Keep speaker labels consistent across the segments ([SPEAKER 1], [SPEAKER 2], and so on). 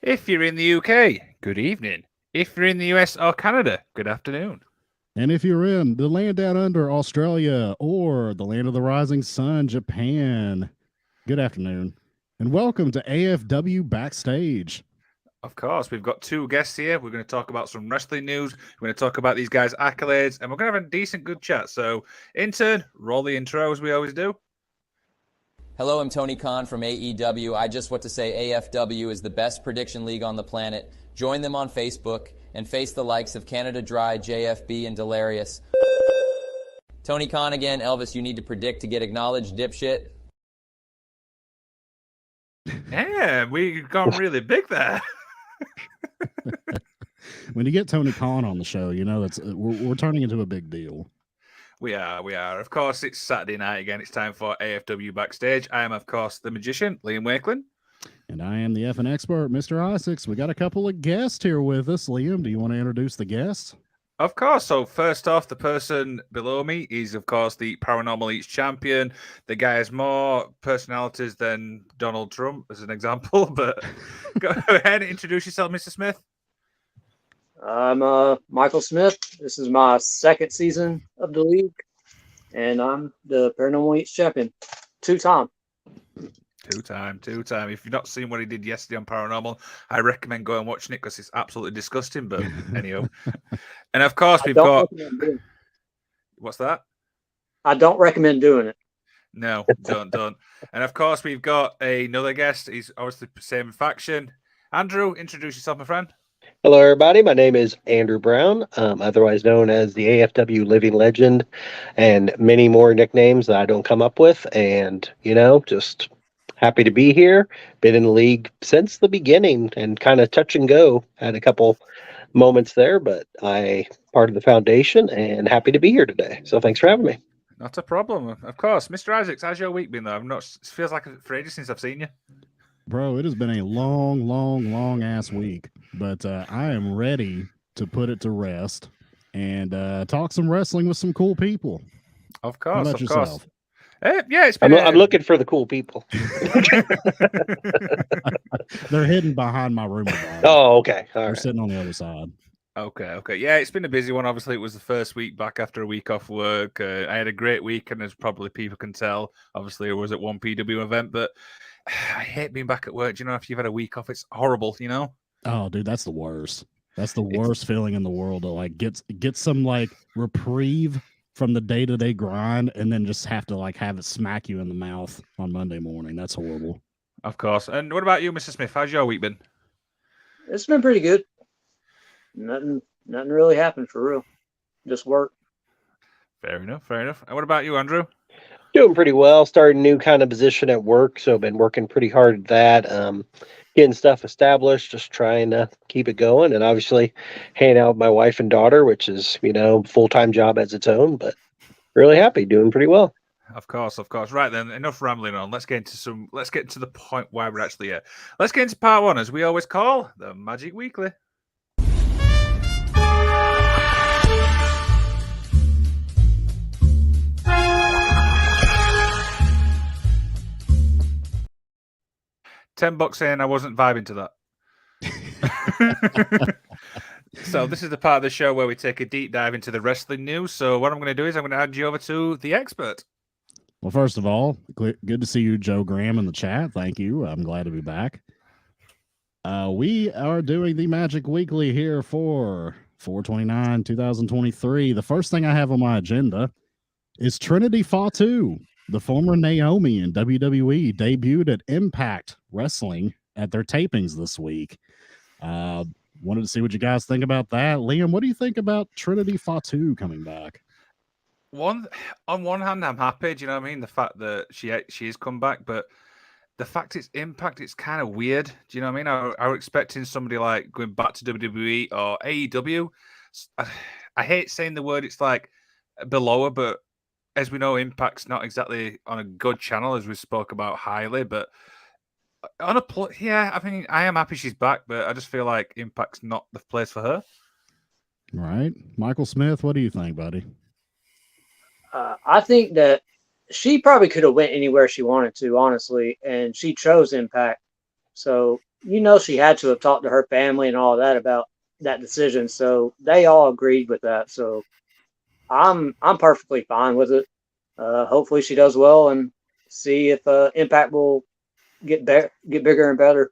[SPEAKER 1] If you're in the UK, good evening. If you're in the US or Canada, good afternoon.
[SPEAKER 2] And if you're in the land down under, Australia, or the land of the rising sun, Japan, good afternoon. And welcome to AFW Backstage.
[SPEAKER 1] Of course, we've got two guests here. We're going to talk about some wrestling news. We're going to talk about these guys' accolades, and we're going to have a decent, good chat. So, intern, roll the intro as we always do.
[SPEAKER 3] Hello, I'm Tony Khan from AEW. I just want to say AFW is the best prediction league on the planet. Join them on Facebook and face the likes of Canada Dry, JFB, and Delirious. Tony Khan again. Elvis, you need to predict to get acknowledged, dipshit.
[SPEAKER 1] Yeah, we've gone really big there.
[SPEAKER 2] When you get Tony Khan on the show, you know we're turning into a big deal.
[SPEAKER 1] We are. Of course, it's Saturday night again. It's time for AFW Backstage. I am, of course, the magician, Liam Wakelin.
[SPEAKER 2] And I am the effing expert, Mr. Isaacs. We got a couple of guests here with us. Liam, do you want to introduce the guests?
[SPEAKER 1] Of course. So first off, the person below me is, of course, the Paranormal Eats champion. The guy has more personalities than Donald Trump, as an example. But go ahead and introduce yourself, Mr. Smith.
[SPEAKER 4] I'm Michael Smith. This is my second season of the league, and I'm the Paranormal Eats champion. Two-time.
[SPEAKER 1] Two-time. If you've not seen what he did yesterday on Paranormal, I recommend going and watching it because it's absolutely disgusting. But anyhow, and of course we've got. What's that?
[SPEAKER 4] I don't recommend doing it.
[SPEAKER 1] No, don't. And of course we've got another guest. He's obviously the same faction. Andrew, introduce yourself, my friend.
[SPEAKER 5] Hello, everybody. My name is Andrew Brown, otherwise known as the AFW Living Legend, and many more nicknames that I don't come up with. And, just happy to be here. Been in the league since the beginning and kind of touch and go. Had a couple moments there, but I part of the foundation and happy to be here today. So thanks for having me.
[SPEAKER 1] Not a problem. Of course. Mr. Isaacs, how's your week been, though? It feels like for ages since I've seen you.
[SPEAKER 2] Bro, it has been a long ass week, but I am ready to put it to rest and talk some wrestling with some cool people.
[SPEAKER 1] Of course,
[SPEAKER 2] How about yourself?
[SPEAKER 1] Yeah, it's been.
[SPEAKER 5] I'm looking for the cool people.
[SPEAKER 2] They're hidden behind my room.
[SPEAKER 5] Oh, okay.
[SPEAKER 2] They're sitting on the other side.
[SPEAKER 1] Okay. Yeah, it's been a busy one. Obviously, it was the first week back after a week off work. I had a great week, and as probably people can tell, obviously, I was at one PW event, but I hate being back at work. Do you know, if you've had a week off, it's horrible, you know?
[SPEAKER 2] Oh, dude, that's the worst. That's the worst feeling in the world to like get some like reprieve from the day-to-day grind and then just have to like have it smack you in the mouth on Monday morning. That's horrible.
[SPEAKER 1] Of course. And what about you, Mr. Smith? How's your week been?
[SPEAKER 4] It's been pretty good. Nothing really happened for real. Just work.
[SPEAKER 1] Fair enough. And what about you, Andrew?
[SPEAKER 5] Doing pretty well. Started a new kind of position at work, so been working pretty hard at that. Getting stuff established, just trying to keep it going, and obviously hanging out with my wife and daughter, which is full-time job as its own. But really happy, doing pretty well.
[SPEAKER 1] Of course. Right then, enough rambling on. Let's get to the point why we're actually here. Let's get into part one, as we always call the Magic Weekly. $10 saying I wasn't vibing to that. So this is the part of the show where we take a deep dive into the wrestling news. So what I'm going to do is I'm going to hand you over to the expert.
[SPEAKER 2] Well, first of all, good to see you, Joe Graham, in the chat. Thank you. I'm glad to be back. We are doing the Magic Weekly here for 4/29/2023. The first thing I have on my agenda is Trinity Fatu. The former Naomi in WWE debuted at Impact Wrestling at their tapings this week. Wanted to see what you guys think about that. Liam, what do you think about Trinity Fatu coming back?
[SPEAKER 1] On one hand, I'm happy. Do you know what I mean? The fact that she has come back, but the fact it's Impact, it's kind of weird. Do you know what I mean? I was expecting somebody like going back to WWE or AEW. I hate saying the word. It's like below her, but as we know, Impact's not exactly on a good channel, as we spoke about highly. But on a I mean, I am happy she's back, but I just feel like Impact's not the place for her.
[SPEAKER 2] Right, Michael Smith, what do you think, buddy?
[SPEAKER 4] I think that she probably could have went anywhere she wanted to, honestly, and she chose Impact. So she had to have talked to her family and all that about that decision. So they all agreed with that. So I'm perfectly fine with it. Hopefully she does well, and see if Impact will get bigger and better.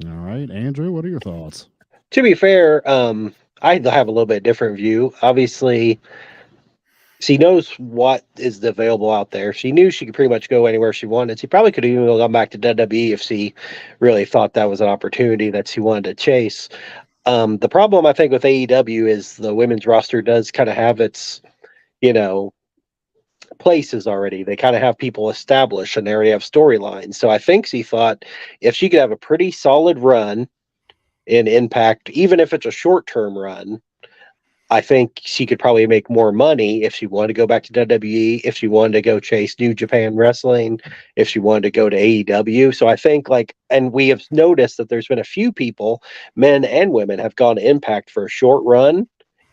[SPEAKER 2] All right, Andrew, what are your thoughts?
[SPEAKER 5] To be fair, I have a little bit different view. Obviously, she knows what is available out there. She knew she could pretty much go anywhere she wanted. She probably could have even gone back to WWE if she really thought that was an opportunity that she wanted to chase. The problem I think with AEW is the women's roster does kind of have its, places already. They kind of have people established and they already have storylines. So I think she thought if she could have a pretty solid run in Impact, even if it's a short-term run, I think she could probably make more money if she wanted to go back to WWE, if she wanted to go chase New Japan Wrestling, if she wanted to go to AEW. So I think and we have noticed that there's been a few people, men and women, have gone to Impact for a short run,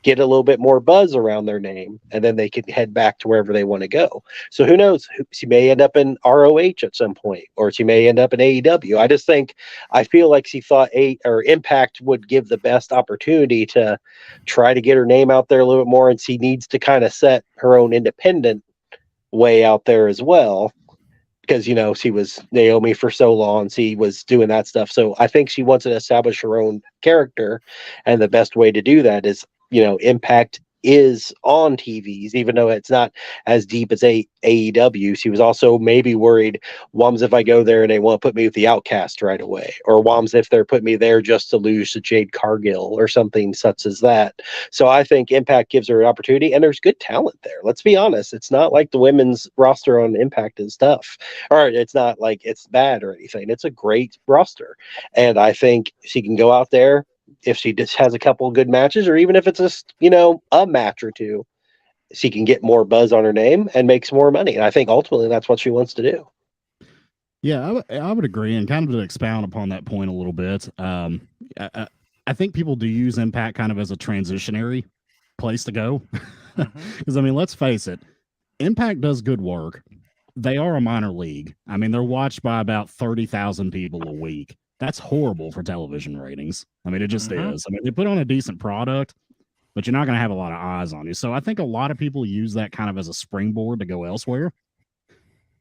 [SPEAKER 5] get a little bit more buzz around their name, and then they can head back to wherever they want to go. So who knows? She may end up in ROH at some point, or she may end up in AEW. I feel like she thought Impact would give the best opportunity to try to get her name out there a little bit more, and she needs to kind of set her own independent way out there as well. Because, she was Naomi for so long. She was doing that stuff. So I think she wants to establish her own character. And the best way to do that is, Impact is on TVs, even though it's not as deep as AEW. She was also maybe worried, Wams, if I go there and they want to put me with the Outcast right away, or Wams, if they're putting me there just to lose to Jade Cargill or something such as that. So I think Impact gives her an opportunity, and there's good talent there. Let's be honest. It's not like the women's roster on Impact is tough, or it's not like it's bad or anything. It's a great roster. And I think she can go out there, if she just has a couple of good matches, or even if it's just, a match or two, she can get more buzz on her name and makes more money. And I think ultimately that's what she wants to do.
[SPEAKER 2] Yeah, I would agree. And kind of to expound upon that point a little bit, I think people do use Impact kind of as a transitionary place to go. Because, let's face it, Impact does good work. They are a minor league. They're watched by about 30,000 people a week. That's horrible for television ratings. It just is. They put on a decent product, but you're not going to have a lot of eyes on you. So I think a lot of people use that kind of as a springboard to go elsewhere.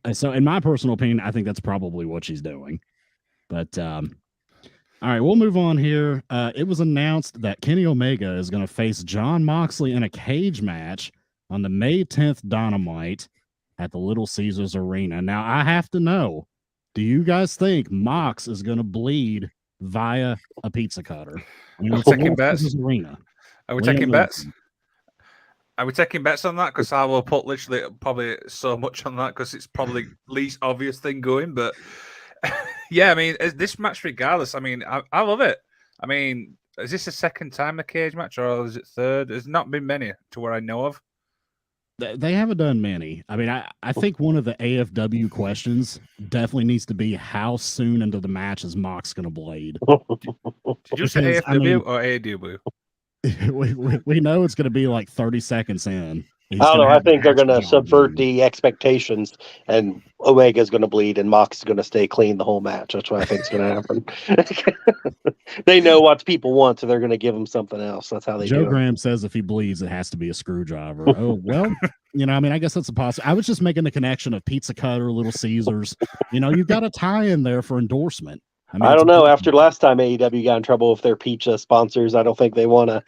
[SPEAKER 2] And so in my personal opinion, I think that's probably what she's doing. But all right, we'll move on here. It was announced that Kenny Omega is going to face Jon Moxley in a cage match on the May 10th Dynamite at the Little Caesars Arena. Now, I have to know, do you guys think Mox is going to bleed via a pizza cutter?
[SPEAKER 1] Are we taking bets?
[SPEAKER 2] Arena.
[SPEAKER 1] Are we taking bets? Are we taking bets on that? Because I will put literally probably so much on that because it's probably least obvious thing going. But yeah, this match regardless, I love it. Is this the second time the cage match or is it third? There's not been many to where I know of.
[SPEAKER 2] They haven't done many. I think one of the AFW questions definitely needs to be how soon into the match is Mox going to blade?
[SPEAKER 1] Did you say AFW or AEW?
[SPEAKER 2] We know it's going to be like 30 seconds in.
[SPEAKER 5] I don't know. I think they're going to subvert the expectations, and Omega's going to bleed, and Mox is going to stay clean the whole match. That's what I think is going to happen. They know what people want, so they're going to give him something else. That's how they do it.
[SPEAKER 2] Joe Graham says if he bleeds, it has to be a screwdriver. Oh, well, I guess that's a possibility. I was just making the connection of Pizza Cutter, Little Caesars. You've got a tie in there for endorsement.
[SPEAKER 5] I don't know. After last time AEW got in trouble with their pizza sponsors, I don't think they want to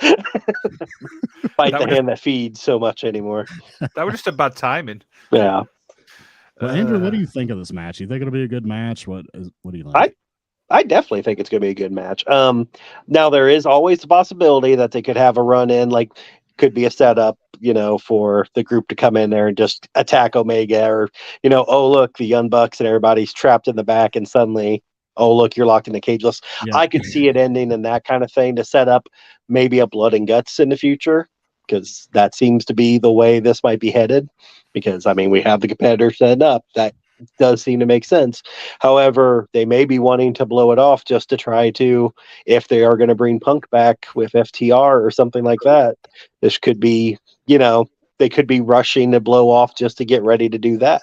[SPEAKER 5] fight the hand that feeds so much anymore.
[SPEAKER 1] That was just a bad timing.
[SPEAKER 5] Yeah.
[SPEAKER 2] Well, Andrew, what do you think of this match? You think it'll be a good match? What do you think?
[SPEAKER 5] I definitely think it's going to be a good match. Now there is always the possibility that they could have a run in, could be a setup, for the group to come in there and just attack Omega, or, oh, look, the Young Bucks and everybody's trapped in the back and suddenly, oh, look, you're locked in the cageless. Yeah. I could see it ending in that kind of thing to set up maybe a blood and guts in the future, because that seems to be the way this might be headed. Because, we have the competitor set up. That does seem to make sense. However, they may be wanting to blow it off just to try to, if they are going to bring Punk back with FTR or something like that, this could be, they could be rushing to blow off just to get ready to do that.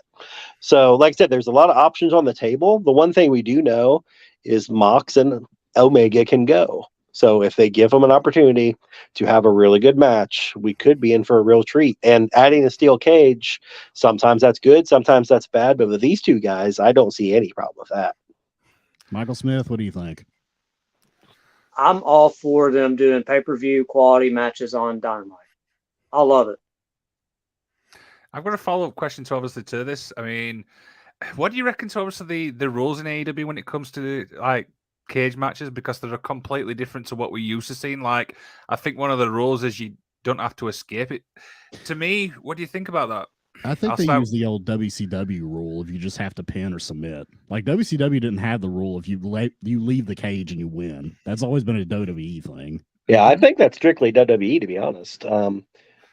[SPEAKER 5] So, like I said, there's a lot of options on the table. The one thing we do know is Mox and Omega can go. So if they give them an opportunity to have a really good match, we could be in for a real treat. And adding a steel cage, sometimes that's good, sometimes that's bad. But with these two guys, I don't see any problem with that.
[SPEAKER 2] Michael Smith, what do you think?
[SPEAKER 4] I'm all for them doing pay-per-view quality matches on Dynamite. I love it.
[SPEAKER 1] I've got a follow-up question to this. I mean, what do you reckon to obviously the rules in AEW when it comes to like cage matches, because they're completely different to what we're used to seeing? Like, I think one of the rules is you don't have to escape it. To me, what do you think about that?
[SPEAKER 2] I think they use the old WCW rule of you just have to pin or submit. Like WCW didn't have the rule of you leave the cage and you win. That's always been a WWE thing.
[SPEAKER 5] Yeah, I think that's strictly WWE, to be honest.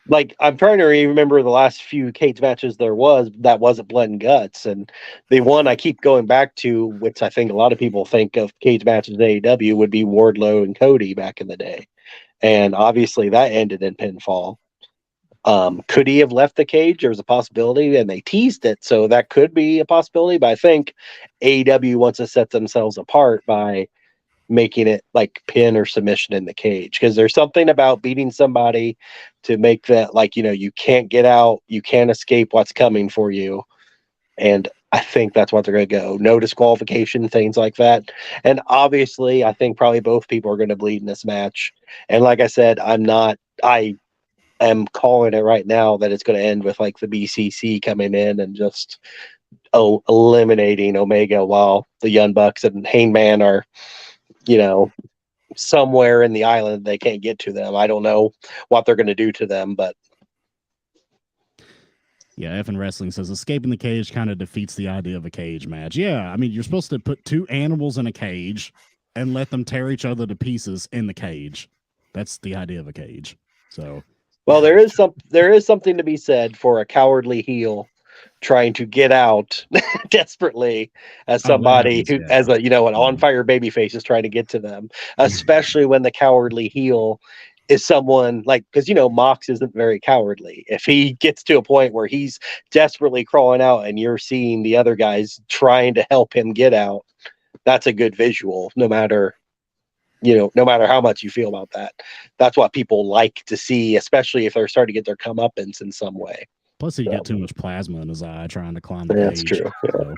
[SPEAKER 5] Like, I'm trying to remember the last few cage matches there was that wasn't blood and guts, and the one I keep going back to, which I think a lot of people think of cage matches in AEW, would be Wardlow and Cody back in the day, and obviously that ended in pinfall. Could he have left the cage? There was a possibility, and they teased it, so that could be a possibility. But I think AEW wants to set themselves apart by making it like pin or submission in the cage, because there's something about beating somebody to make that, like, you know, you can't get out, you can't escape what's coming for you. And I think that's what they're going to go. No disqualification, things like that. And obviously, I think probably both people are going to bleed in this match. And like I said, I am calling it right now that it's going to end with like the BCC coming in and just eliminating Omega while the Young Bucks and Hangman are, you know, somewhere in the island. They can't get to them. I don't know what they're going to do to them, but
[SPEAKER 2] yeah, F Wrestling says escaping the cage kind of defeats the idea of a cage match. Yeah, I mean, you're supposed to put two animals in a cage and let them tear each other to pieces in the cage. That's the idea of a cage. So,
[SPEAKER 5] well, there is something to be said for a cowardly heel trying to get out desperately as somebody who, as a, you know, an on fire babyface is trying to get to them, especially when the cowardly heel is someone like, because, you know, Mox isn't very cowardly. If he gets to a point where he's desperately crawling out and you're seeing the other guys trying to help him get out, that's a good visual, no matter how much you feel about that. That's what people like to see, especially if they're starting to get their comeuppance in some way.
[SPEAKER 2] Plus, he get too much plasma in his eye trying to climb the
[SPEAKER 5] That's
[SPEAKER 2] cage.
[SPEAKER 5] true.
[SPEAKER 2] So.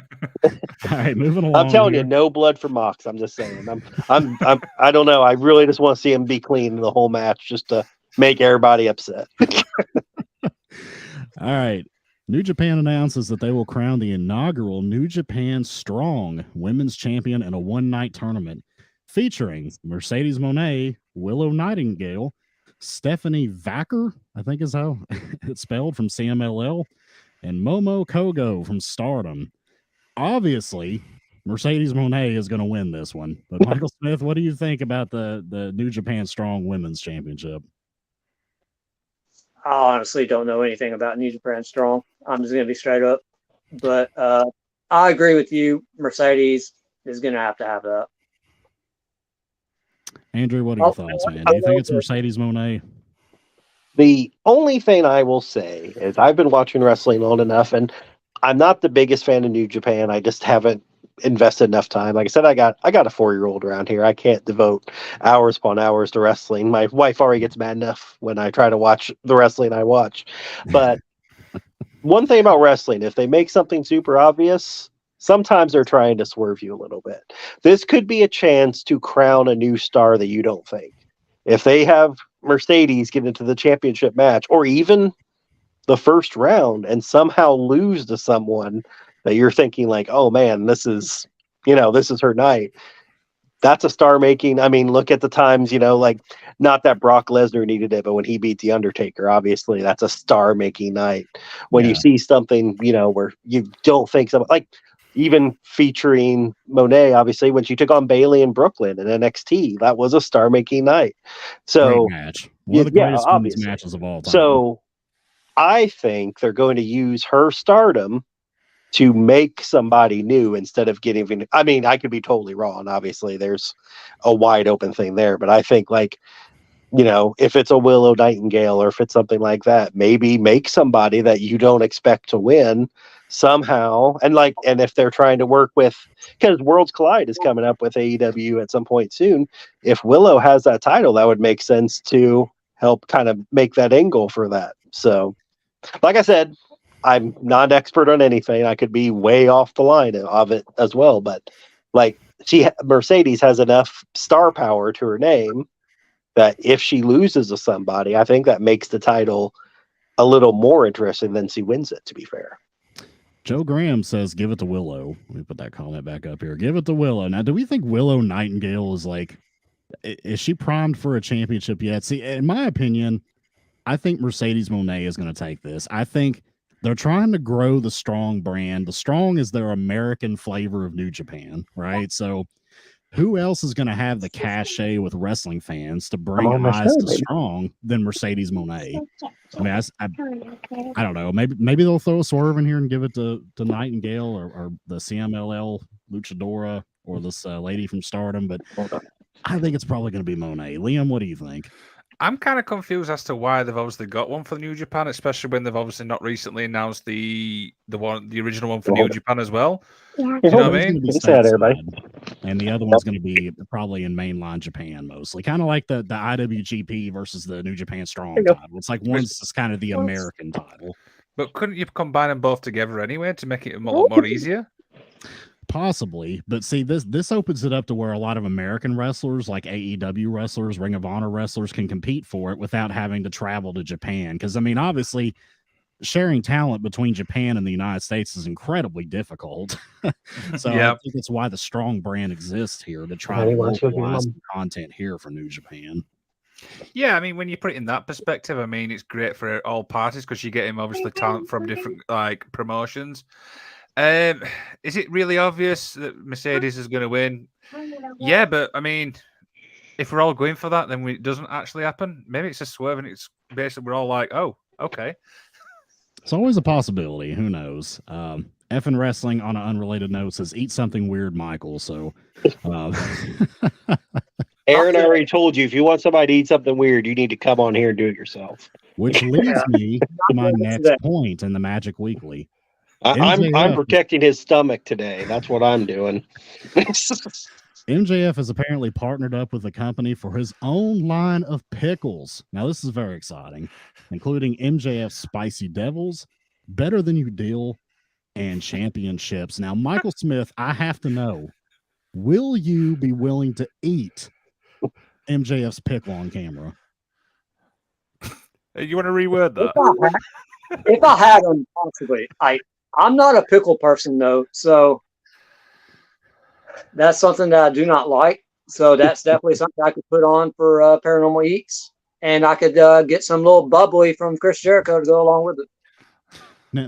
[SPEAKER 2] All right, moving along.
[SPEAKER 5] I'm telling you, no blood for Mox. I'm just saying. I don't know. I really just want to see him be clean in the whole match, just to make everybody upset.
[SPEAKER 2] All right. New Japan announces that they will crown the inaugural New Japan Strong Women's Champion in a one-night tournament featuring Mercedes Moné, Willow Nightingale, Stephanie Vacker, I think is how it's spelled, from CMLL, and Momo Kogo from Stardom. Obviously, Mercedes Moné is going to win this one. But Michael Smith, what do you think about the New Japan Strong Women's Championship?
[SPEAKER 4] I honestly don't know anything about New Japan Strong. I'm just going to be straight up. But I agree with you. Mercedes is going to have that.
[SPEAKER 2] Andrew, what are your thoughts, man? Do you think it's Mercedes Moné?
[SPEAKER 5] The only thing I will say is I've been watching wrestling long enough, and I'm not the biggest fan of New Japan. I just haven't invested enough time. Like I said, I got a 4-year-old around here. I can't devote hours upon hours to wrestling. My wife already gets mad enough when I try to watch the wrestling I watch. But one thing about wrestling, if they make something super obvious, sometimes they're trying to swerve you a little bit. This could be a chance to crown a new star that you don't think. If they have Mercedes get into the championship match, or even the first round, and somehow lose to someone that you're thinking like, oh man, this is her night. That's a star making. I mean, look at the times, like, not that Brock Lesnar needed it, but when he beat The Undertaker, obviously that's a star making night. When you see something, where you don't think something like, even featuring Monet, obviously, when she took on Bayley in Brooklyn in NXT, that was a star-making night. So,
[SPEAKER 2] great match. One of the greatest women's matches of all time.
[SPEAKER 5] So, I think they're going to use her stardom to make somebody new instead of getting. I mean, I could be totally wrong. Obviously, there's a wide open thing there, but I think like if it's a Willow Nightingale or if it's something like that, maybe make somebody that you don't expect to win somehow. And if they're trying to work with, because Worlds Collide is coming up with AEW at some point soon, if Willow has that title, that would make sense to help kind of make that angle for that. So, like I said, I'm not an expert on anything. I could be way off the line of it as well, but Mercedes has enough star power to her name that if she loses to somebody, I think that makes the title a little more interesting than she wins it, to be fair.
[SPEAKER 2] Joe Graham says, give it to Willow. Let me put that comment back up here. Give it to Willow. Now, do we think Willow Nightingale is she primed for a championship yet? See, in my opinion, I think Mercedes Moné is going to take this. I think they're trying to grow the Strong brand. The Strong is their American flavor of New Japan, right? So who else is going to have the cachet with wrestling fans to bring eyes to Strong than Mercedes Moné? I mean, I don't know. Maybe they'll throw a swerve in here and give it to Nightingale or the CMLL Luchadora or this lady from Stardom, but I think it's probably going to be Moné. Liam, what do you think?
[SPEAKER 1] I'm kind of confused as to why they've obviously got one for New Japan, especially when they've obviously not recently announced the original one for New Japan as well. Do you know what I mean?
[SPEAKER 2] And the other one's going to be probably in mainline Japan mostly, kind of like the IWGP versus the New Japan Strong title. It's like one's just kind of the American title.
[SPEAKER 1] But couldn't you combine them both together anyway to make it a lot more easier?
[SPEAKER 2] Possibly, but see, this opens it up to where a lot of American wrestlers, like AEW wrestlers, Ring of Honor wrestlers, can compete for it without having to travel to Japan. Because I mean, obviously, sharing talent between Japan and the United States is incredibly difficult. So I think it's why the Strong brand exists here, to try to localize the content here for New Japan.
[SPEAKER 1] Yeah, I mean, when you put it in that perspective, I mean, it's great for all parties because you get him obviously talent from different promotions. Is it really obvious that Mercedes is going to win? Yeah, but I mean, if we're all going for that, then it doesn't actually happen. Maybe it's a swerve, and it's basically we're all like, "Oh, okay."
[SPEAKER 2] It's always a possibility. Who knows? Effing Wrestling on an unrelated note says, "Eat something weird, Michael." So,
[SPEAKER 5] Aaron already told you if you want somebody to eat something weird, you need to come on here and do it yourself.
[SPEAKER 2] Which leads me to my next point in the Magic Weekly.
[SPEAKER 5] I'm protecting his stomach today. That's what I'm doing.
[SPEAKER 2] MJF has apparently partnered up with a company for his own line of pickles. Now, this is very exciting, including MJF Spicy Devils, Better Than You Deal, and Championships. Now, Michael Smith, I have to know, will you be willing to eat MJF's pickle on camera?
[SPEAKER 1] You want to reword that?
[SPEAKER 4] If I had them, possibly. I'm not a pickle person, though, so that's something that I do not like. So that's definitely something I could put on for Paranormal Eats. And I could get some little bubbly from Chris Jericho to go along with it.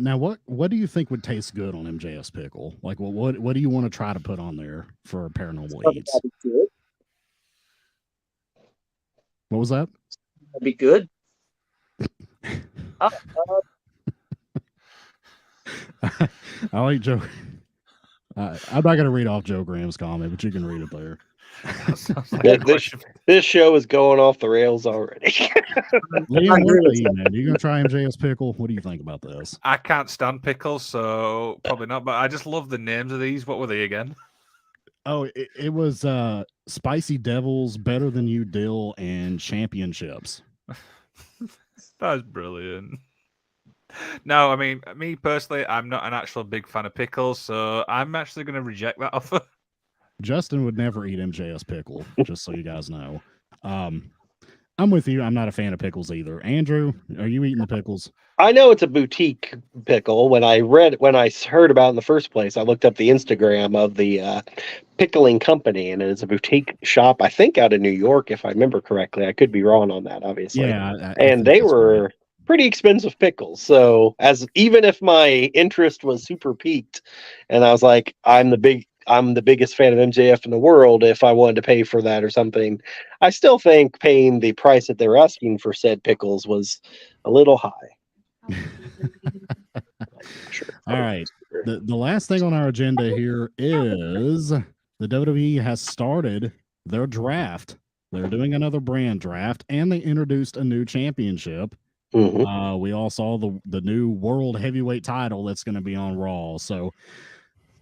[SPEAKER 2] Now, what do you think would taste good on MJF's pickle? Like, what do you want to try to put on there for Paranormal Eats? What was that?
[SPEAKER 4] That'd be good.
[SPEAKER 2] I like Joe. I'm not going to read off Joe Graham's comment, but you can read it there.
[SPEAKER 5] This show is going off the rails already.
[SPEAKER 2] Liam, what are you, man? Are you going to try MJF's pickle? What do you think about this?
[SPEAKER 1] I can't stand pickles, so probably not. But I just love the names of these. What were they again?
[SPEAKER 2] Oh, it was Spicy Devils, Better Than You Dill, and Championships.
[SPEAKER 1] That's brilliant. No, I mean, me personally, I'm not an actual big fan of pickles, so I'm actually going to reject that offer.
[SPEAKER 2] Justin would never eat MJF's pickle, just so you guys know. I'm with you. I'm not a fan of pickles either. Andrew, are you eating the pickles?
[SPEAKER 5] I know it's a boutique pickle. When I heard about it in the first place, I looked up the Instagram of the pickling company, and it's a boutique shop, I think out of New York, if I remember correctly. I could be wrong on that, obviously.
[SPEAKER 2] Yeah.
[SPEAKER 5] And they were pretty expensive pickles. So even if my interest was super peaked and I was like, I'm the biggest fan of MJF in the world, if I wanted to pay for that or something, I still think paying the price that they're asking for said pickles was a little high.
[SPEAKER 2] Sure. All right. The last thing on our agenda here is the WWE has started their draft They're doing another brand draft, and they introduced a new championship. We all saw the new world heavyweight title that's going to be on Raw. So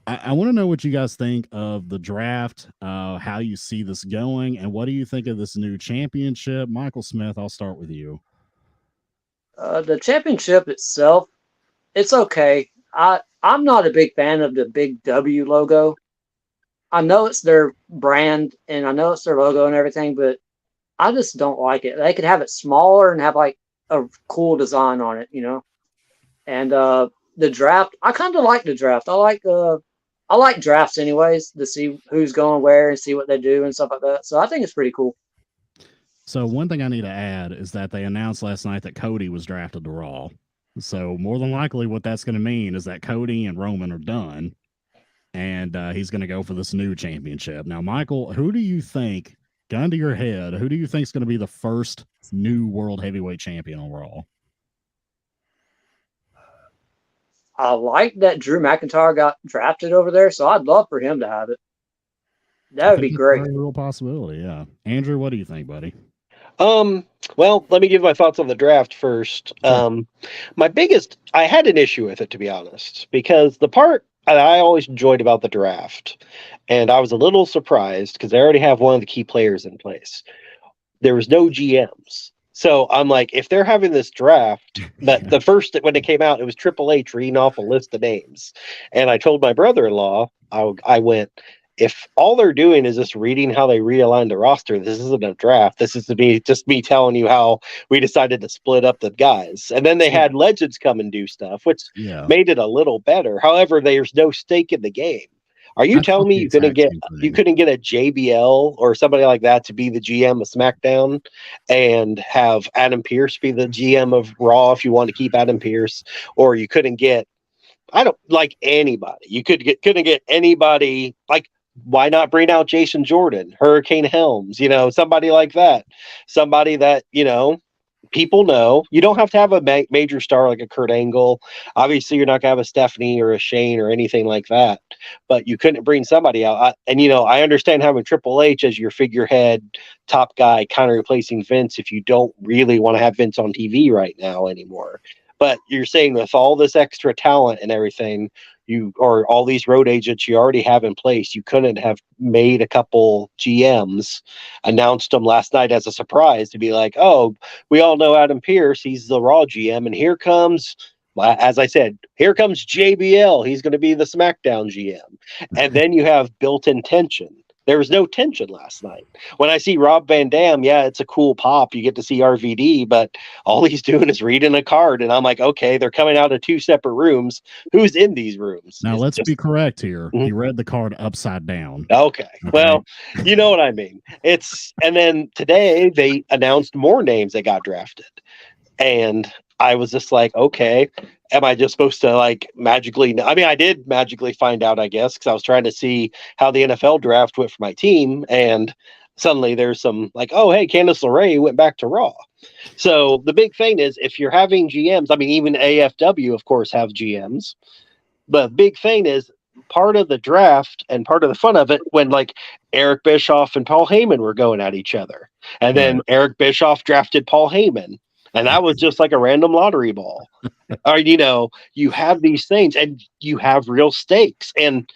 [SPEAKER 2] I want to know what you guys think of the draft, how you see this going, and what do you think of this new championship? Michael Smith, I'll start with you.
[SPEAKER 4] The championship itself, it's okay. I'm not a big fan of the big W logo. I know it's their brand and I know it's their logo and everything, but I just don't like it. They could have it smaller and have like a cool design on it, you know. And the draft, I kind of like the draft. I like drafts anyways to see who's going where and see what they do and stuff like that. So I think it's pretty cool.
[SPEAKER 2] So one thing I need to add is that they announced last night that Cody was drafted to Raw. So more than likely, what that's going to mean is that Cody and Roman are done, and he's going to go for this new championship. Now, Michael, who do you think, gun to your head, who do you think is going to be the first new world heavyweight champion on Raw?
[SPEAKER 4] I like that Drew McIntyre got drafted over there, so I'd love for him to have it. That would be great.
[SPEAKER 2] A real possibility, yeah. Andrew, what do you think, buddy?
[SPEAKER 5] Well, let me give my thoughts on the draft first.
[SPEAKER 2] Sure.
[SPEAKER 5] I had an issue with it, to be honest, because the part that I always enjoyed about the draft, and I was a little surprised because they already have one of the key players in place. There was no GMs. So I'm like, if they're having this draft, that the first, when it came out, it was Triple H reading off a list of names. And I told my brother-in-law, I went, if all they're doing is just reading how they realign the roster, this isn't a draft. This is just me telling you how we decided to split up the guys. And then they had legends come and do stuff, which made it a little better. However, there's no stake in the game. Are you telling me you couldn't get a JBL or somebody like that to be the GM of SmackDown and have Adam Pearce be the GM of Raw if you want to keep Adam Pearce, or you couldn't get anybody. You couldn't get anybody. Like, why not bring out Jason Jordan, Hurricane Helms, somebody like that, somebody that, people know. You don't have to have a major star like a Kurt Angle. Obviously, you're not going to have a Stephanie or a Shane or anything like that, but you couldn't bring somebody out. I understand having Triple H as your figurehead top guy, kind of replacing Vince if you don't really want to have Vince on TV right now anymore. But you're saying with all this extra talent and everything, or all these road agents you already have in place, you couldn't have made a couple GMs, announced them last night as a surprise to be like, oh, we all know Adam Pearce, he's the Raw GM, and here comes, as I said, here comes JBL, he's going to be the SmackDown GM. And then you have built-in tension. There was no tension last night. When I see Rob Van Dam, yeah, it's a cool pop. You get to see RVD, but all he's doing is reading a card. And I'm like, okay, they're coming out of two separate rooms. Who's in these rooms?
[SPEAKER 2] Now, let's be correct here. Mm-hmm. He read the card upside down.
[SPEAKER 5] Okay. Well, you know what I mean. And then today they announced more names that got drafted. And I was just like, okay, am I just supposed to magically? I mean, I did magically find out, I guess, because I was trying to see how the NFL draft went for my team. And suddenly there's some oh, hey, Candice LeRae went back to Raw. So the big thing is if you're having GMs, I mean, even AFW, of course, have GMs. But the big thing is part of the draft and part of the fun of it when Eric Bischoff and Paul Heyman were going at each other. And then Eric Bischoff drafted Paul Heyman. And that was just like a random lottery ball. Or, you have these things and you have real stakes. And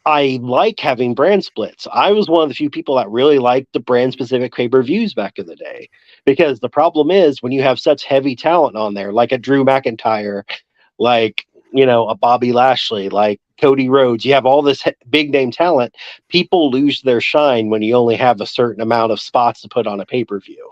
[SPEAKER 5] I like having brand splits. I was one of the few people that really liked the brand specific pay-per-views back in the day, because the problem is when you have such heavy talent on there, like a Drew McIntyre, a Bobby Lashley, like Cody Rhodes, you have all this big name talent. People lose their shine when you only have a certain amount of spots to put on a pay-per-view.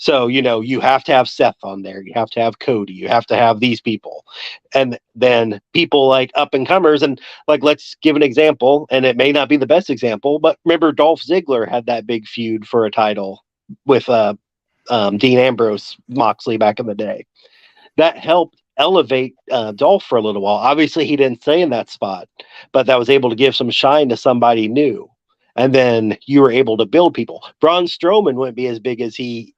[SPEAKER 5] So, you have to have Seth on there. You have to have Cody. You have to have these people. And then people like up and comers. And let's give an example. And it may not be the best example, but remember Dolph Ziggler had that big feud for a title with Dean Ambrose Moxley back in the day. That helped elevate Dolph for a little while. Obviously, he didn't stay in that spot, but that was able to give some shine to somebody new. and then you were able to build people. Braun Strowman wouldn't be as big as he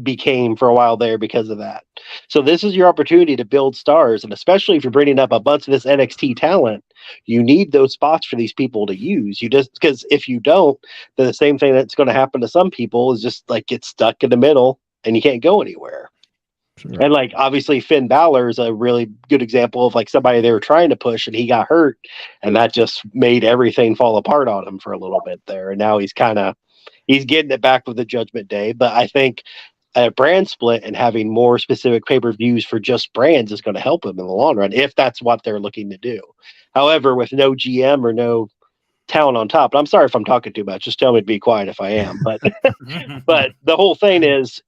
[SPEAKER 5] became for a while there because of that. So this is your opportunity to build stars, and especially if you're bringing up a bunch of this NXT talent, you need those spots for these people to use. You just, because if you don't, then the same thing that's going to happen to some people is just like get stuck in the middle and you can't go anywhere.
[SPEAKER 2] Sure.
[SPEAKER 5] And like obviously Finn Balor is a really good example of like somebody they were trying to push and he got hurt, and that just made everything fall apart on him for a little bit there. And now he's getting it back with the Judgment Day. But I think a brand split and having more specific pay-per-views for just brands is going to help him in the long run if that's what they're looking to do. However, with no GM or no talent on top, and I'm sorry if I'm talking too much, just tell me to be quiet if I am. But but the whole thing is,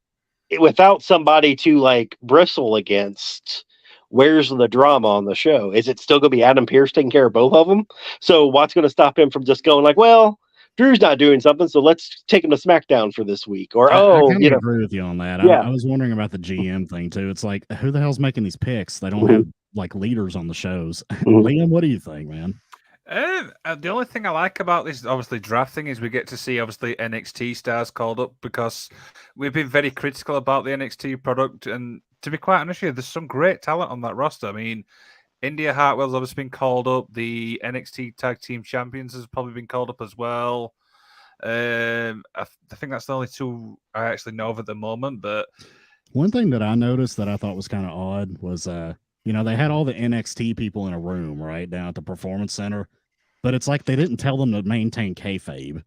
[SPEAKER 5] without somebody to like bristle against, where's the drama on the show? Is it still going to be Adam Pearce taking care of both of them? So what's going to stop him from just going like, well, Drew's not doing something, so let's take him to SmackDown for this week? Or
[SPEAKER 2] I kind
[SPEAKER 5] you
[SPEAKER 2] of
[SPEAKER 5] know,
[SPEAKER 2] agree with you on that.
[SPEAKER 5] Yeah.
[SPEAKER 2] I was wondering about the GM thing too. It's like, who the hell's making these picks? They don't have like leaders on the shows. Liam, what do you think, man?
[SPEAKER 1] The only thing I like about this, obviously, drafting is we get to see, obviously, NXT stars called up, because we've been very critical about the NXT product. And to be quite honest with you, there's some great talent on that roster. I mean, India Hartwell's obviously been called up. The NXT Tag Team Champions has probably been called up as well. I think that's the only two I actually know of at the moment. But
[SPEAKER 2] one thing that I noticed that I thought was kind of odd was, they had all the NXT people in a room right down at the Performance Center, but it's like they didn't tell them to maintain kayfabe.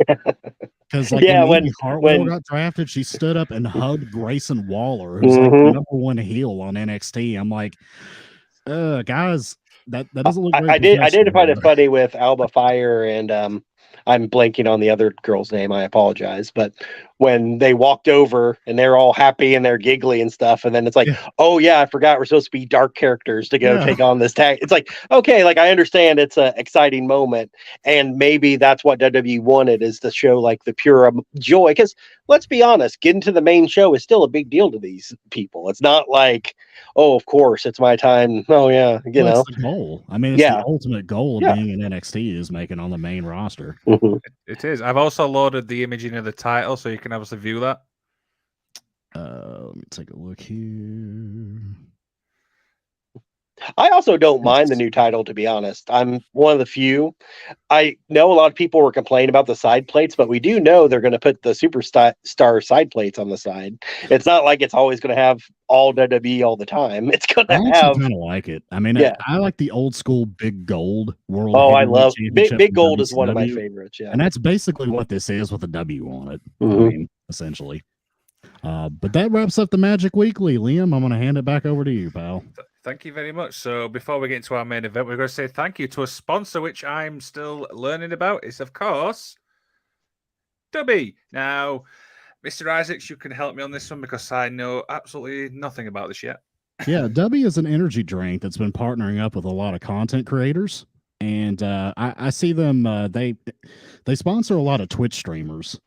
[SPEAKER 2] Because when Indy Hartwell got drafted, she stood up and hugged Grayson Waller, who's like the number one heel on NXT. I'm like, guys, that doesn't look great.
[SPEAKER 5] I did find it funny with Alba Fire and I'm blanking on the other girl's name. I apologize. But when they walked over and they're all happy and they're giggly and stuff, and then it's like, oh yeah, I forgot we're supposed to be dark characters to go take on this tag. It's like, okay, like I understand it's an exciting moment, and maybe that's what WWE wanted, is to show like the pure joy. Because let's be honest, getting to the main show is still a big deal to these people. It's not like, oh, of course, it's my time. Oh yeah, you know,
[SPEAKER 2] it's the goal. I mean, it's the ultimate goal of being in NXT is making on the main roster.
[SPEAKER 1] It is. I've also loaded the imaging of the title, so you can obviously view that.
[SPEAKER 2] Let me take a look here.
[SPEAKER 5] I also don't mind the new title, to be honest. I'm one of the few. I know a lot of people were complaining about the side plates, but we do know they're going to put the superstar side plates on the side. It's not like it's always going to have all WWE all the time. It's going to have.
[SPEAKER 2] I kind of like it. I mean, I like the old school big gold world.
[SPEAKER 5] Oh, I love big gold is one of my favorites. Yeah,
[SPEAKER 2] and that's basically what this is with a W on it. I mean, essentially. But that wraps up the Magic Weekly. Liam, I'm going to hand it back over to you, pal.
[SPEAKER 1] Thank you very much. So before we get into our main event, we're going to say thank you to a sponsor, which I'm still learning about. It's, of course, Dubby. Now, Mr. Isaacs, you can help me on this one because I know absolutely nothing about this yet.
[SPEAKER 2] Yeah, Dubby is an energy drink that's been partnering up with a lot of content creators. And I see them, they sponsor a lot of Twitch streamers,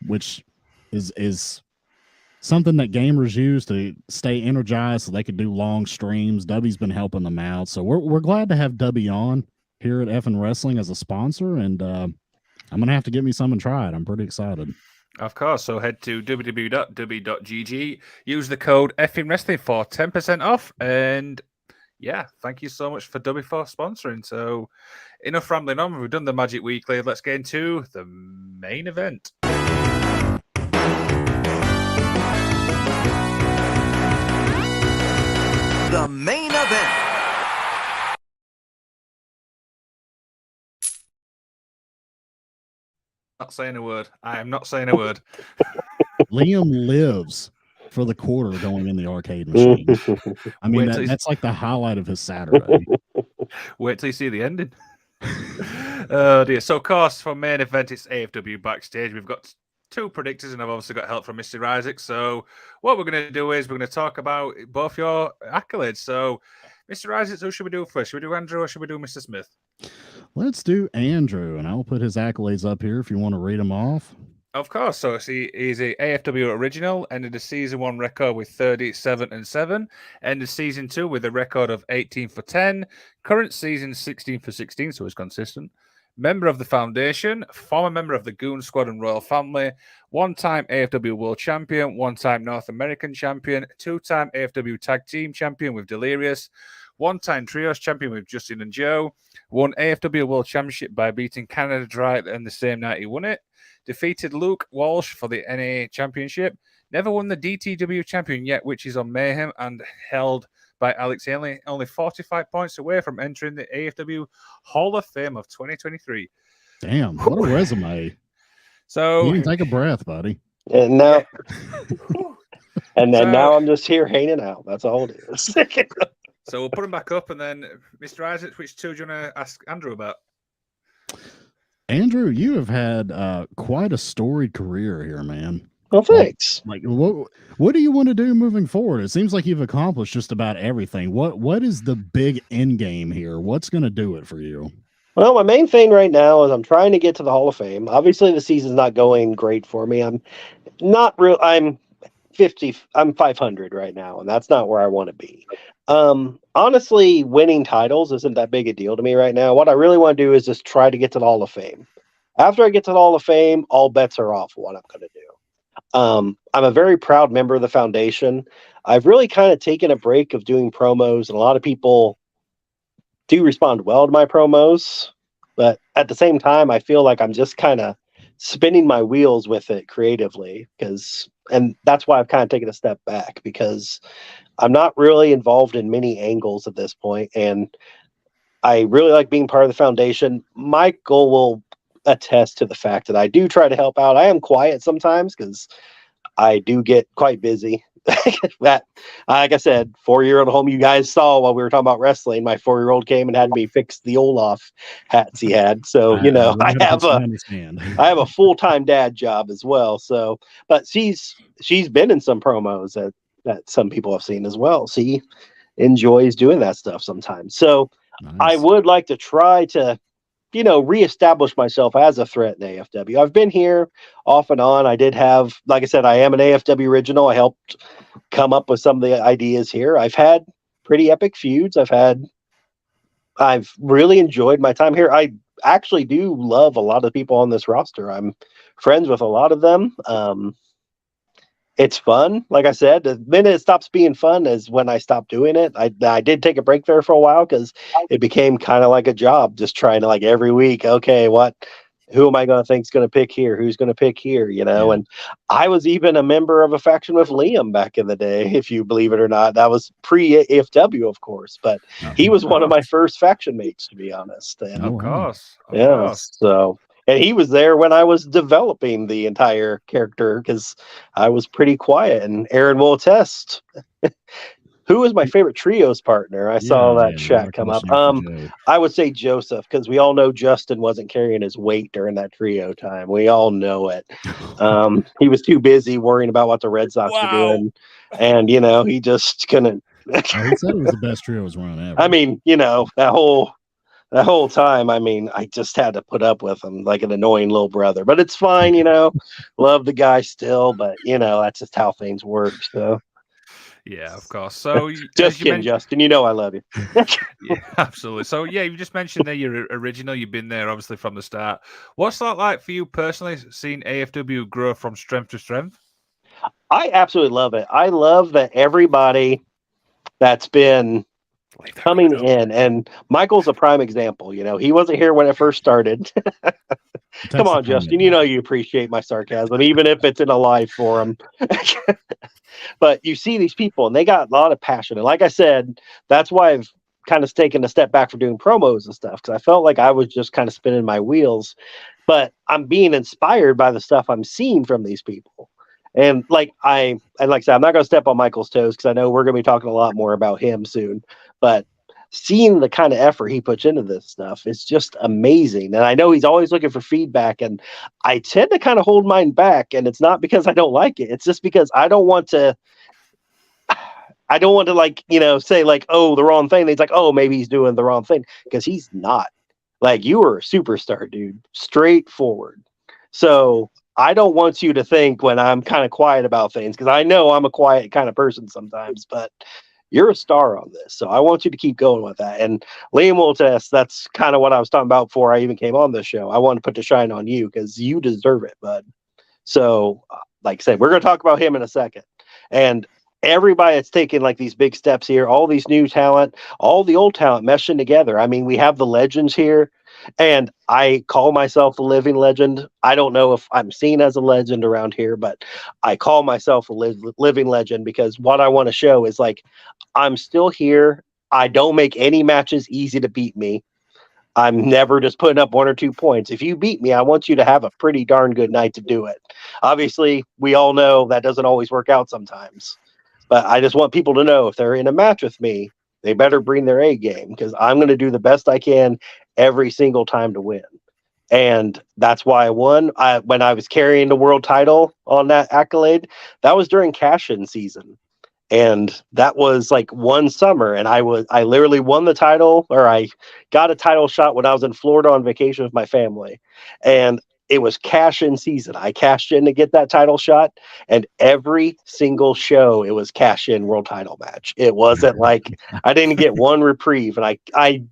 [SPEAKER 2] which is something that gamers use to stay energized so they could do long streams. Dubby's been helping them out. So we're glad to have Dubby on here at Effin' Wrestling as a sponsor. And I'm going to have to get me some and try it. I'm pretty excited.
[SPEAKER 1] Of course. So head to www.dubby.gg. Use the code Effin' Wrestling for 10% off. And yeah, thank you so much for Dubby for sponsoring. So enough rambling on. We've done the Magic Weekly. Let's get into the main event.
[SPEAKER 6] The main event.
[SPEAKER 1] Not saying a word. I am not saying a word.
[SPEAKER 2] Liam lives for the quarter going in the arcade machine. I mean, that's like the highlight of his Saturday.
[SPEAKER 1] Wait till you see the ending. Oh dear. So, of course, for main event, it's AFW Backstage. We've got two predictors, and I've obviously got help from Mr. Isaac. So what we're going to do is we're going to talk about both your accolades. So, Mr. Isaac, who should we do first? Should we do Andrew or should we do Mr. Smith?
[SPEAKER 2] Let's do Andrew, and I'll put his accolades up here if you want to read them off.
[SPEAKER 1] Of course. So he's a AFW original, ended the season 1 record with 37-7, ended season 2 with a record of 18-10, current season 16-16, so he's consistent. member of the Foundation, former member of the Goon Squad and Royal Family, one-time AFW World Champion, one-time North American Champion, two-time AFW Tag Team Champion with Delirious, one-time Trios Champion with Justin and Joe, won AFW World Championship by beating Canada Dry and the same night he won it, defeated Luke Walsh for the NA Championship, never won the DTW Champion yet, which is on Mayhem, and held by Alex Haley, only 45 points away from entering the AFW Hall of Fame of 2023.
[SPEAKER 2] Damn, what a resume.
[SPEAKER 1] So
[SPEAKER 2] You can take a breath, buddy.
[SPEAKER 5] And now, and then
[SPEAKER 1] So-
[SPEAKER 5] now I'm just here hanging out. That's all it is.
[SPEAKER 1] So we'll put him back up, and then Mr. Isaac, which two do you want to ask Andrew about?
[SPEAKER 2] Andrew, you have had quite a storied career here, man.
[SPEAKER 5] Well, thanks.
[SPEAKER 2] Like, what do you want to do moving forward? It seems like you've accomplished just about everything. What is the big end game here? What's going to do it for you?
[SPEAKER 5] Well, my main thing right now is I'm trying to get to the Hall of Fame. Obviously, the season's not going great for me. I'm 500 right now, and that's not where I want to be. Honestly, winning titles isn't that big a deal to me right now. What I really want to do is just try to get to the Hall of Fame. After I get to the Hall of Fame, all bets are off what I'm going to do. I'm a very proud member of the foundation. I've really kind of taken a break of doing promos, and a lot of people do respond well to my promos, but at the same time, I feel like I'm just kind of spinning my wheels with it creatively, and that's why I've kind of taken a step back, because I'm not really involved in many angles at this point, and I really like being part of the foundation. Michael will attest to the fact that I do try to help out. I am quiet sometimes because I do get quite busy. That, like I said, 4-year-old home, you guys saw while we were talking about wrestling, my 4-year-old came and had me fix the Olaf hats he had. So, I have a full-time dad job as well. So, but she's been in some promos that some people have seen as well. She enjoys doing that stuff sometimes. So
[SPEAKER 2] Nice.
[SPEAKER 5] I would like to try to, reestablish myself as a threat in AFW. I've been here off and on. I did have, like I said, I am an AFW original. I helped come up with some of the ideas here. I've had pretty epic feuds. I've really enjoyed my time here. I actually do love a lot of the people on this roster. I'm friends with a lot of them. It's fun. Like I said, the minute it stops being fun is when I stopped doing it. I did take a break there for a while because it became kind of like a job, just trying to, like, every week, okay, who am I going to think is going to pick here? Who's going to pick here?
[SPEAKER 2] Yeah.
[SPEAKER 5] And I was even a member of a faction with Liam back in the day, if you believe it or not. That was pre-AFW, of course, but he was one of my first faction mates, to be honest. And
[SPEAKER 1] Of course.
[SPEAKER 5] so, and he was there when I was developing the entire character because I was pretty quiet, and Aaron will attest. Who was my favorite trios partner? I saw that chat come up. I would say Joseph, because we all know Justin wasn't carrying his weight during that trio time. We all know it. He was too busy worrying about what the Red Sox were doing, and he just couldn't.
[SPEAKER 2] He said it was the best trios run ever.
[SPEAKER 5] I mean, that whole time, I just had to put up with him like an annoying little brother. But it's fine, love the guy still, but that's just how things work. So
[SPEAKER 1] yeah, of course. So
[SPEAKER 5] just kidding, Justin. I love you.
[SPEAKER 1] Yeah, absolutely. So yeah, you just mentioned that you're original. You've been there obviously from the start. What's that like for you personally, seeing AFW grow from strength to strength?
[SPEAKER 5] I absolutely love it. I love that everybody that's been coming in, and Michael's a prime example. He wasn't here when it first started. Come on, Justin. You appreciate my sarcasm, even if it's in a live forum. But you see these people, and they got a lot of passion. And like I said, that's why I've kind of taken a step back from doing promos and stuff, because I felt like I was just kind of spinning my wheels. But I'm being inspired by the stuff I'm seeing from these people. And like I said, I'm not going to step on Michael's toes because I know we're going to be talking a lot more about him soon. But seeing the kind of effort he puts into this stuff is just amazing. And I know he's always looking for feedback, and I tend to kind of hold mine back. And it's not because I don't like it. It's just because I don't want to say like, oh, the wrong thing. It's like, oh, maybe he's doing the wrong thing, because he's not. Like, you are a superstar, dude, straightforward. So I don't want you to think when I'm kind of quiet about things, because I know I'm a quiet kind of person sometimes, but you're a star on this. So I want you to keep going with that. And Liam will attest, that's kind of what I was talking about before I even came on this show. I want to put the shine on you because you deserve it, bud. So, like I said, we're going to talk about him in a second. And everybody that's taking like these big steps here, all these new talent, all the old talent meshing together. I mean, we have the legends here, and I call myself a living legend. I don't know if I'm seen as a legend around here, but I call myself a living legend because what I want to show is like, I'm still here. I don't make any matches easy to beat me. I'm never just putting up 1 or 2 points. If you beat me, I want you to have a pretty darn good night to do it. Obviously, we all know that doesn't always work out sometimes. But I just want people to know if they're in a match with me, they better bring their A game because I'm going to do the best I can every single time to win. And that's why I won. When I was carrying the world title on that accolade, that was during cash-in season. And that was like one summer, and I literally won the title, or I got a title shot when I was in Florida on vacation with my family, and it was cash in season. I cashed in to get that title shot, and every single show it was cash in world title match. It wasn't like I didn't get one reprieve, and I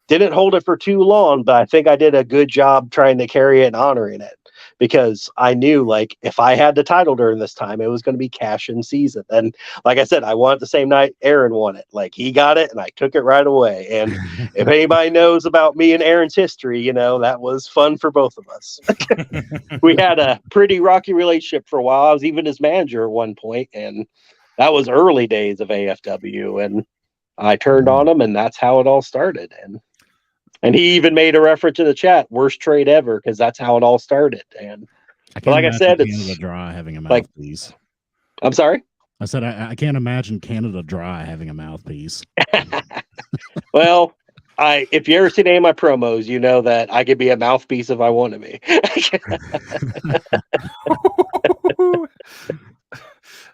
[SPEAKER 5] didn't hold it for too long, but I think I did a good job trying to carry it and honoring it. Because I knew, like, if I had the title during this time, it was going to be cash in season. And like I said, I won it the same night Aaron won it. Like, he got it, and I took it right away. And if anybody knows about me and Aaron's history, you know, that was fun for both of us. We had a pretty rocky relationship for a while. I was even his manager at one point, and that was early days of AFW. And I turned on him, and that's how it all started. And he even made a reference in the chat, worst trade ever, because that's how it all started. And like I said, it's
[SPEAKER 2] Canada Dry having a mouthpiece.
[SPEAKER 5] I'm sorry?
[SPEAKER 2] I said I can't imagine Canada Dry having a mouthpiece.
[SPEAKER 5] Well, if you ever seen any of my promos, you know that I could be a mouthpiece if I want to be.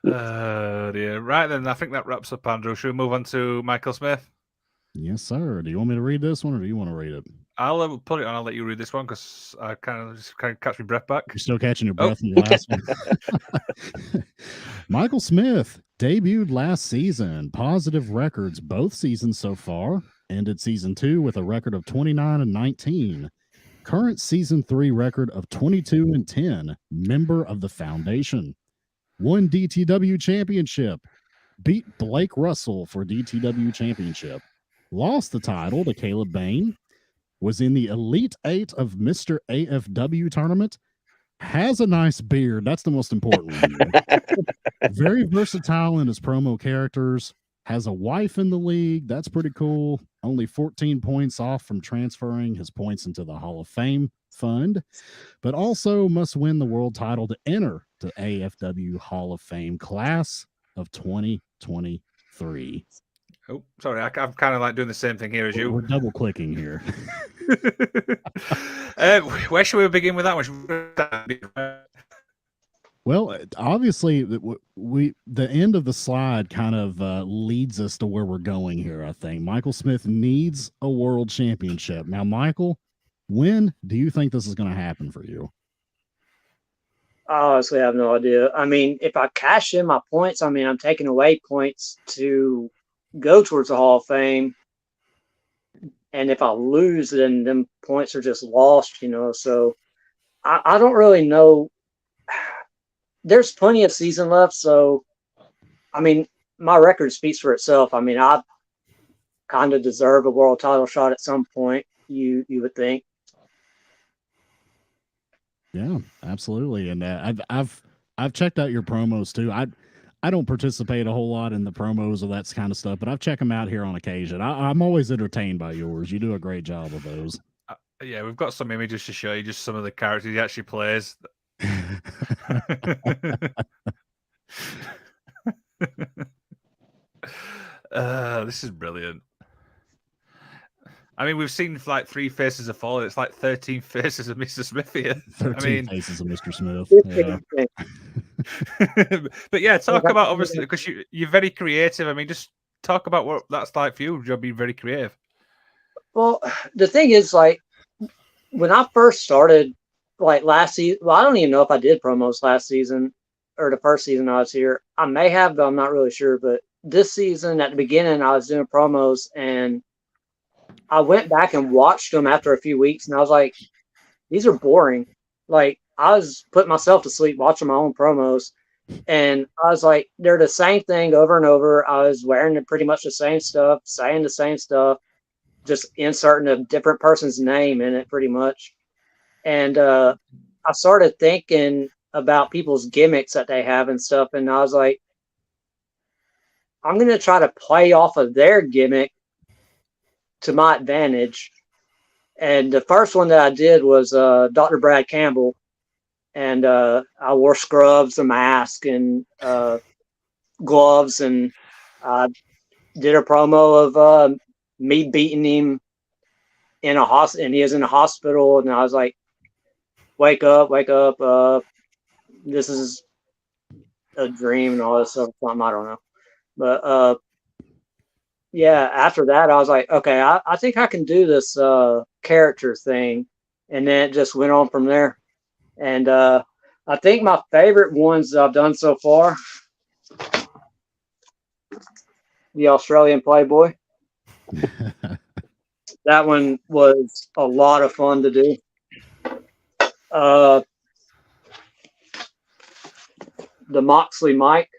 [SPEAKER 1] Dear. Right then, I think that wraps up Andrew. Should we move on to Michael Smith?
[SPEAKER 2] Yes, sir. Do you want me to read this one, or do you want to read it?
[SPEAKER 1] I'll put it on. I'll let you read this one because I kind of catch my breath back.
[SPEAKER 2] You're still catching your breath in the last one. Michael Smith debuted last season. Positive records both seasons so far. Ended season 2 with a record of 29-19. Current season 3 record of 22-10. Member of the Foundation. Won DTW Championship. Beat Blake Russell for DTW Championship. Lost the title to Caleb Bain, was in the Elite 8 of Mr. AFW tournament, has a nice beard. That's the most important one. Very versatile in his promo characters, has a wife in the league. That's pretty cool. Only 14 points off from transferring his points into the Hall of Fame fund, but also must win the world title to enter the AFW Hall of Fame class of 2023.
[SPEAKER 1] Oh, sorry. I'm kind of like doing the same thing here as you.
[SPEAKER 2] We're double clicking here.
[SPEAKER 1] Where should we begin with that one?
[SPEAKER 2] Well, obviously, the end of the slide kind of leads us to where we're going here, I think. Michael Smith needs a world championship. Now, Michael, when do you think this is going to happen for you?
[SPEAKER 4] I honestly have no idea. I mean, if I cash in my points, I mean, I'm taking away points to go towards the Hall of Fame. And if I lose, then them points are just lost, you know. So I don't really know. There's plenty of season left. So, I mean, my record speaks for itself. I mean, I kind of deserve a world title shot at some point, you would think.
[SPEAKER 2] Yeah, absolutely. And I've checked out your promos too. I don't participate a whole lot in the promos or that kind of stuff, but I've checked them out here on occasion. I'm always entertained by yours. You do a great job of those.
[SPEAKER 1] Yeah, we've got some images to show you, just some of the characters he actually plays. This is brilliant. I mean, we've seen like 3 faces of Fall. It's like 13 faces of Mr. Smith here.
[SPEAKER 2] 13 faces of Mr. Smith.
[SPEAKER 1] Yeah. But yeah, talk about, obviously, because you're very creative. I mean, just talk about what that's like for you. You're being very creative.
[SPEAKER 4] Well, the thing is, like, when I first started, like last season, well, I don't even know if I did promos last season or the first season I was here. I may have, but I'm not really sure. But this season at the beginning, I was doing promos, and I went back and watched them after a few weeks, and I was like, these are boring. Like, I was putting myself to sleep watching my own promos, and I was like, they're the same thing over and over. I was wearing pretty much the same stuff, saying the same stuff, just inserting a different person's name in it pretty much. And I started thinking about people's gimmicks that they have and stuff, and I was like, I'm going to try to play off of their gimmick to my advantage. And the first one that I did was Dr. Brad Campbell. And I wore scrubs, a mask, and gloves. And I did a promo of me beating him in a hospital. And he was in a hospital. And I was like, wake up. This is a dream and all this stuff. I don't know. But yeah, after that, I was like, okay, I think I can do this character thing. And then it just went on from there. And I think my favorite ones that I've done so far, the Australian Playboy. That one was a lot of fun to do. The Moxley Mike,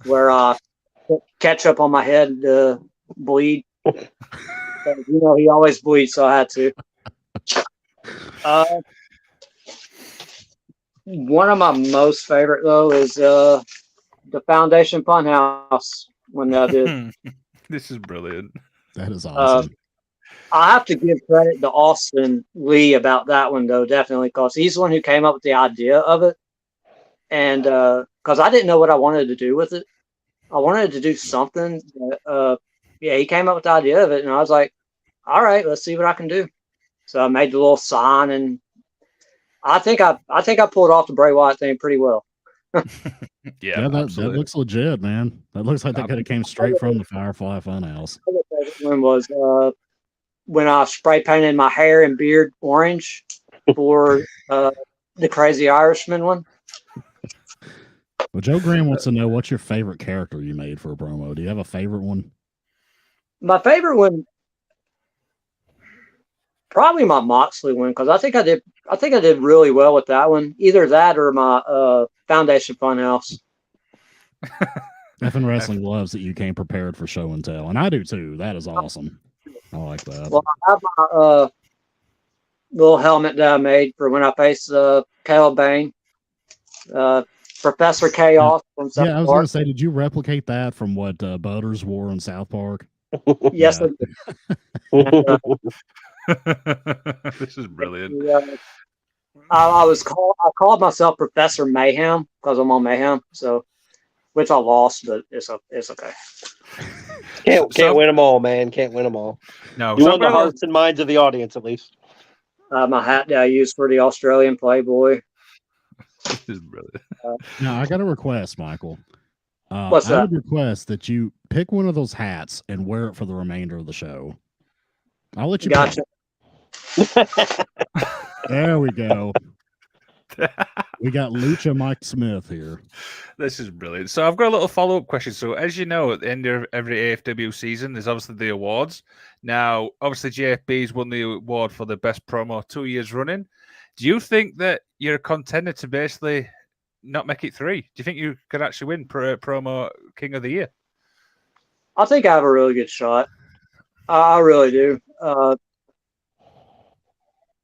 [SPEAKER 4] where I put ketchup on my head to bleed. He always bleeds, so I had to. One of my most favorite, though, is the Foundation Funhouse when I did.
[SPEAKER 1] This is brilliant.
[SPEAKER 2] That is awesome.
[SPEAKER 4] I have to give credit to Austin Lee about that one, though, definitely, because he's the one who came up with the idea of it. And because I didn't know what I wanted to do with it. I wanted to do something. He came up with the idea of it, and I was like, all right, let's see what I can do. So I made the little sign, and I think I pulled off the Bray Wyatt thing pretty well.
[SPEAKER 2] Yeah, that looks legit, man. That looks like that could have came straight from the Firefly Funhouse.
[SPEAKER 4] The favorite one was when I spray painted my hair and beard orange for the Crazy Irishman one.
[SPEAKER 2] Well, Joe Graham wants to know, what's your favorite character you made for a promo? Do you have a favorite one?
[SPEAKER 4] My favorite one, probably my Moxley one, because I think I did really well with that one. Either that or my Foundation Funhouse.
[SPEAKER 2] Effing Wrestling loves that you came prepared for show and tell, and I do too. That is awesome. I like that.
[SPEAKER 4] Well, I have my little helmet that I made for when I face Caleb Bane, Professor Chaos from South
[SPEAKER 2] I was
[SPEAKER 4] Park.
[SPEAKER 2] going to say, did you replicate that from what Butters wore in South Park?
[SPEAKER 4] Yes,
[SPEAKER 2] Yeah.
[SPEAKER 1] This is brilliant.
[SPEAKER 4] I called myself Professor Mayhem because I'm on Mayhem, so which I lost, but it's okay.
[SPEAKER 5] Can't win them all, man. Can't win them all.
[SPEAKER 1] No,
[SPEAKER 5] You won the hearts and minds of the audience, at least.
[SPEAKER 4] My hat that I used for the Australian Playboy.
[SPEAKER 1] This is brilliant.
[SPEAKER 2] Now, I got a request, Michael.
[SPEAKER 4] What's
[SPEAKER 2] I
[SPEAKER 4] that?
[SPEAKER 2] would request that you pick one of those hats and wear it for the remainder of the show. I'll let you
[SPEAKER 4] Gotcha.
[SPEAKER 2] There we go. We got Lucha Mike Smith here.
[SPEAKER 1] This is brilliant. So I've got a little follow-up question. So as you know, at the end of every AFW season, there's obviously the awards. Now, obviously, JFB's won the award for the best promo 2 years running. Do you think that you're a contender to basically not make it 3? Do you think you could actually win promo King of the Year?
[SPEAKER 4] I think I have a really good shot. I really do.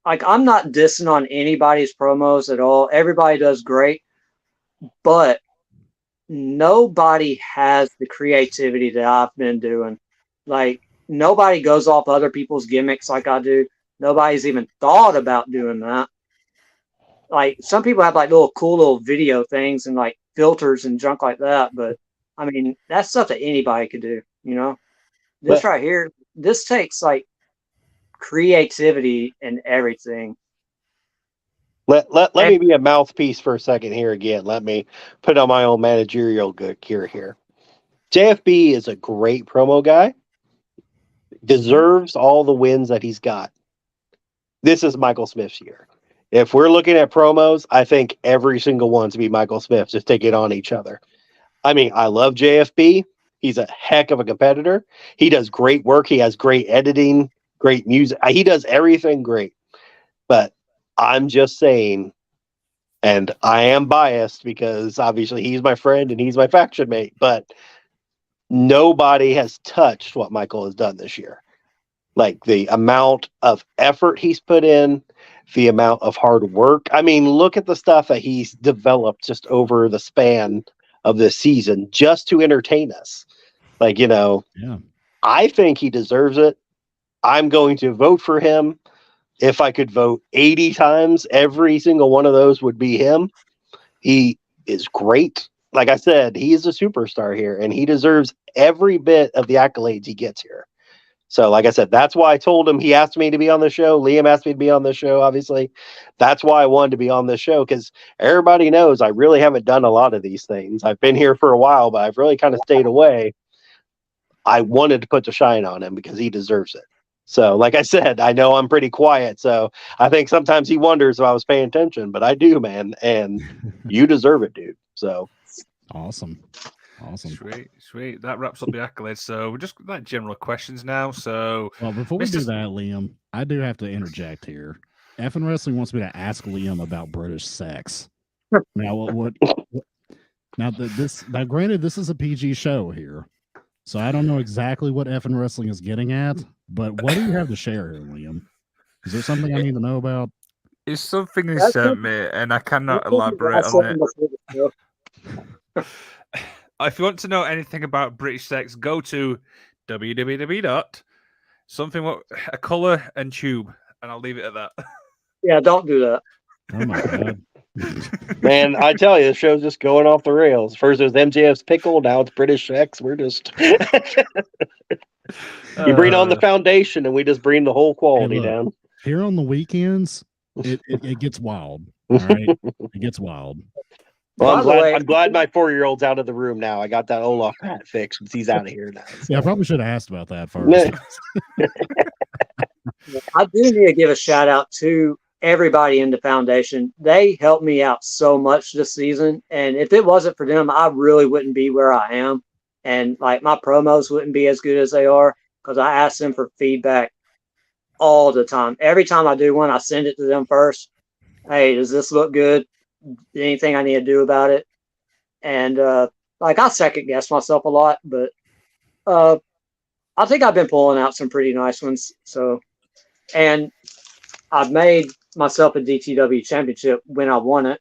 [SPEAKER 4] I'm not dissing on anybody's promos at all. Everybody does great, but nobody has the creativity that I've been doing. Like, nobody goes off other people's gimmicks like I do. Nobody's even thought about doing that. Like, some people have like cool little video things and like filters and junk like that, but I mean, that's stuff that anybody could do, you know? This right here, this takes like creativity and everything.
[SPEAKER 5] Let me be a mouthpiece for a second here again. Let me put on my own managerial gear here. JFB is a great promo guy. Deserves all the wins that he's got. This is Michael Smith's year. If we're looking at promos, I think every single one to be Michael Smith, just take it on each other. I mean, I love JFB. He's a heck of a competitor. He does great work. He has great editing, great music. He does everything great. But I'm just saying, and I am biased because obviously he's my friend and he's my faction mate, but nobody has touched what Michael has done this year. Like the amount of effort he's put in, the amount of hard work. I mean, look at the stuff that he's developed just over the span of this season just to entertain us. Like,
[SPEAKER 2] Yeah.
[SPEAKER 5] I think he deserves it. I'm going to vote for him. If I could vote 80 times, every single one of those would be him. He is great. Like I said, he is a superstar here, and he deserves every bit of the accolades he gets here. So, like I said, that's why I told him. He asked me to be on the show. Liam asked me to be on the show, obviously. That's why I wanted to be on this show, because everybody knows I really haven't done a lot of these things. I've been here for a while, but I've really kind of stayed away. I wanted to put the shine on him because he deserves it. So, like I said, I know I'm pretty quiet, so I think sometimes he wonders if I was paying attention, but I do, man, and you deserve it, dude. So,
[SPEAKER 2] Awesome.
[SPEAKER 1] Sweet. That wraps up the accolades. So we're just like general questions now. So,
[SPEAKER 2] Well, before we
[SPEAKER 1] Mr.
[SPEAKER 2] do that, Liam, I do have to interject here. Effin Wrestling wants me to ask Liam about British sex. Now, what now, granted, this is a PG show here, so I don't know exactly what Effin Wrestling is getting at, but what do you have to share here, Liam? Is there something I need to know about?
[SPEAKER 1] It's something he sent me, and I cannot elaborate on it. If you want to know anything about British sex, go to a color and tube, and I'll leave it at that.
[SPEAKER 4] Yeah, don't do that.
[SPEAKER 2] Oh my god.
[SPEAKER 5] man, I tell you, the show's just going off the rails. First it was MJF's pickle, now it's British sex. We're just you bring on the foundation, and we just bring the whole quality down.
[SPEAKER 2] Here on the weekends, it gets wild. All right, it gets wild.
[SPEAKER 5] Well, I'm glad my 4-year-old's out of the room now. I got that Olaf hat fixed since he's out of here now. So.
[SPEAKER 2] Yeah, I probably should have asked about that first.
[SPEAKER 4] I do need to give a shout out to everybody in the foundation. They helped me out so much this season, and if it wasn't for them, I really wouldn't be where I am, and like my promos wouldn't be as good as they are because I ask them for feedback all the time. Every time I do one, I send it to them first. Hey, does this look good? Anything I need to do about it? And like I second guess myself a lot, but I think I've been pulling out some pretty nice ones. So, and I've made myself a DTW championship when I won it.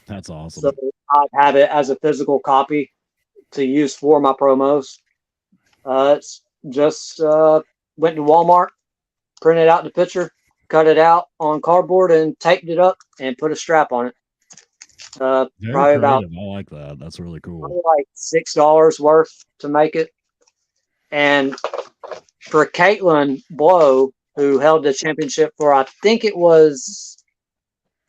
[SPEAKER 2] That's awesome.
[SPEAKER 4] So I have it as a physical copy to use for my promos. It's just went to Walmart, printed out the picture, cut it out on cardboard, and taped it up and put a strap on it. Probably about,
[SPEAKER 2] I like that. That's really cool.
[SPEAKER 4] like $6 worth to make it. And for Caitlin Blow, who held the championship for, I think it was,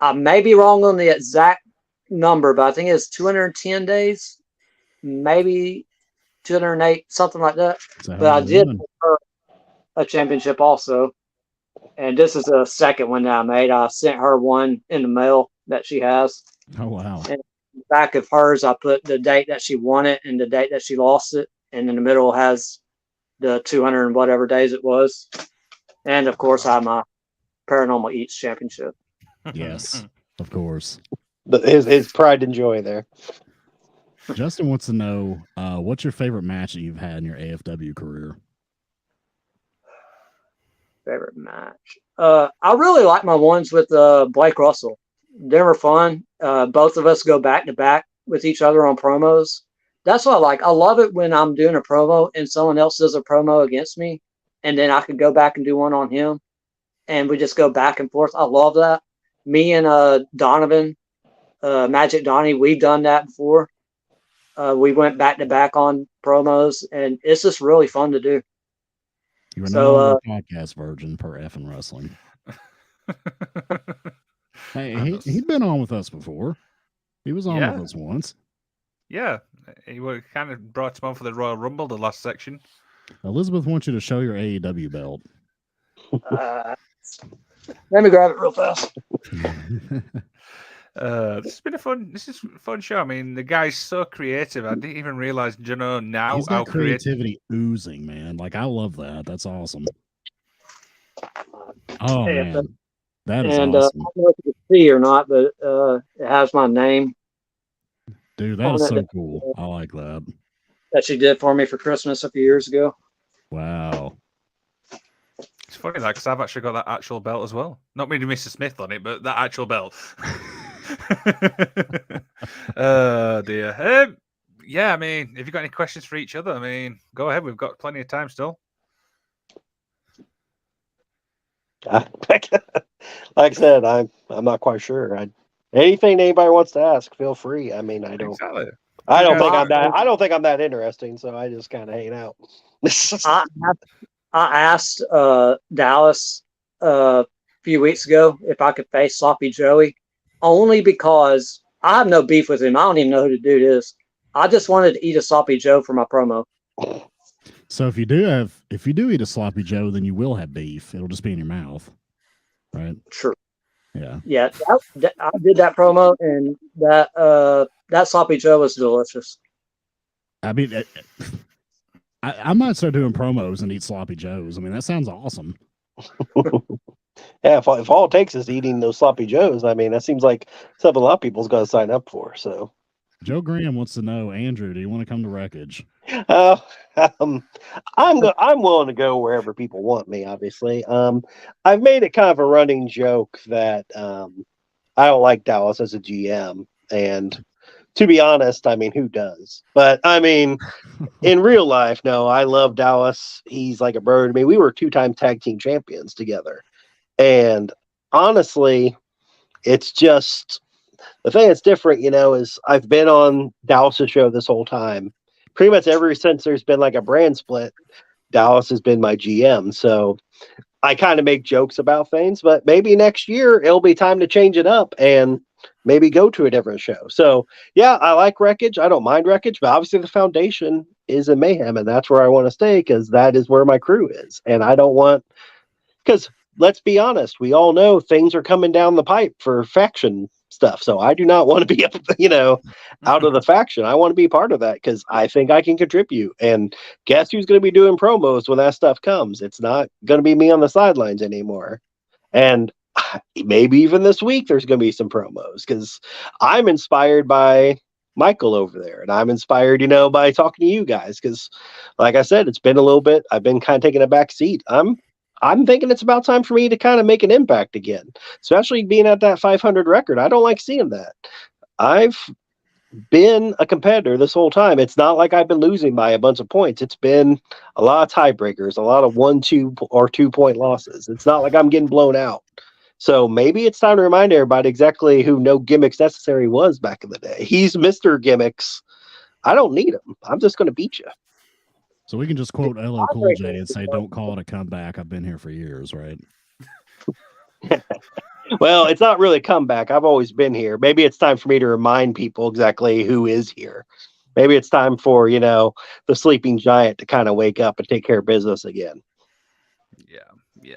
[SPEAKER 4] I may be wrong on the exact number, but I think it's 210 days, maybe 208, something like that. But I did give her a championship also. And this is the second one that I made. I sent her one in the mail that she has.
[SPEAKER 2] Oh, wow.
[SPEAKER 4] And in the back of hers, I put the date that she won it and the date that she lost it. And in the middle has the 200 and whatever days it was. And, of course, I have my Paranormal Eats championship.
[SPEAKER 2] Yes, of course.
[SPEAKER 5] His pride and joy there.
[SPEAKER 2] Justin wants to know, what's your favorite match that you've had in your AFW career?
[SPEAKER 4] Favorite match? I really like my ones with Blake Russell. They were fun. Both of us go back to back with each other on promos. That's what I like. I love it when I'm doing a promo and someone else does a promo against me, and then I could go back and do one on him, and we just go back and forth. I love that. Me and Donovan, Magic Donnie, we've done that before. We went back to back on promos, and it's just really fun to do.
[SPEAKER 2] You are now a podcast virgin per Effin Wrestling. Hey, he'd been on with us before. He was on with us once.
[SPEAKER 1] Yeah, he kind of brought him on for the Royal Rumble, the last section.
[SPEAKER 2] Elizabeth wants you to show your AEW belt.
[SPEAKER 4] Let me grab it real fast.
[SPEAKER 1] This has been this is a fun show. I mean, the guy's so creative. I didn't even realize, now
[SPEAKER 2] He's
[SPEAKER 1] how
[SPEAKER 2] got creativity oozing, man. Like, I love that. That's awesome. Oh,
[SPEAKER 4] Yeah,
[SPEAKER 2] man. That is
[SPEAKER 4] and
[SPEAKER 2] awesome.
[SPEAKER 4] I don't know if you can see or not, but it has my name
[SPEAKER 2] Dude, that
[SPEAKER 4] on
[SPEAKER 2] is
[SPEAKER 4] it
[SPEAKER 2] so cool. I like that.
[SPEAKER 4] that she did for me for Christmas a few years ago.
[SPEAKER 2] Wow.
[SPEAKER 1] It's funny that because I've actually got that actual belt as well. Not meaning Mr. Smith on it, but that actual belt. Oh dear. Yeah, I mean, if you've got any questions for each other, I mean, go ahead. We've got plenty of time still.
[SPEAKER 5] Like I said, I'm not quite sure. Anything anybody wants to ask, feel free. I mean, I don't
[SPEAKER 1] Exactly.
[SPEAKER 5] think I'm that interesting, so I just kind of hang out.
[SPEAKER 4] I asked Dallas a few weeks ago if I could face Sloppy Joey, only because I have no beef with him. I don't even know who to do this. I just wanted to eat a Sloppy Joe for my promo.
[SPEAKER 2] So if you do eat a sloppy Joe, then you will have beef. It'll just be in your mouth, right?
[SPEAKER 4] Sure.
[SPEAKER 2] Yeah.
[SPEAKER 4] Yeah, I did that promo, and that Sloppy Joe was delicious.
[SPEAKER 2] I mean, I might start doing promos and eat sloppy Joes. I mean, that sounds awesome.
[SPEAKER 5] Yeah, if all it takes is eating those sloppy joes, I mean, that seems like something a lot of people's going to sign up for. So,
[SPEAKER 2] Joe Graham wants to know, Andrew, do you want to come to Wreckage?
[SPEAKER 5] I'm willing to go wherever people want me. Obviously, I've made it kind of a running joke that I don't like Dallas as a GM, and to be honest, I mean, who does? But I mean, in real life, no, I love Dallas. He's like a brother to me. We were 2-time tag team champions together. And honestly, it's just the thing that's different, is I've been on Dallas's show this whole time. Pretty much ever since there's been like a brand split, Dallas has been my GM. So I kind of make jokes about things, but maybe next year it'll be time to change it up and maybe go to a different show. So yeah, I like Wreckage. I don't mind Wreckage, but obviously the foundation is in Mayhem, and that's where I want to stay because that is where my crew is. And I don't want, because let's be honest, we all know things are coming down the pipe for faction stuff. So I do not want to be, out of the faction. I want to be part of that because I think I can contribute. And guess who's going to be doing promos when that stuff comes? It's not going to be me on the sidelines anymore. And maybe even this week there's going to be some promos because I'm inspired by Michael over there, and I'm inspired, by talking to you guys because, like I said, it's been a little bit. I've been kind of taking a back seat. I'm thinking it's about time for me to kind of make an impact again, especially being at that 500 record. I don't like seeing that. I've been a competitor this whole time. It's not like I've been losing by a bunch of points. It's been a lot of tiebreakers, a lot of 1, 2, or 2-point losses. It's not like I'm getting blown out. So maybe it's time to remind everybody exactly who No Gimmicks Necessary was back in the day. He's Mr. Gimmicks. I don't need him. I'm just going to beat you.
[SPEAKER 2] So we can just quote LL Cool J and say, "Don't call it a comeback. I've been here for years," right?
[SPEAKER 5] Well, it's not really a comeback. I've always been here. Maybe it's time for me to remind people exactly who is here. Maybe it's time for, the sleeping giant to kind of wake up and take care of business again.
[SPEAKER 1] Yeah.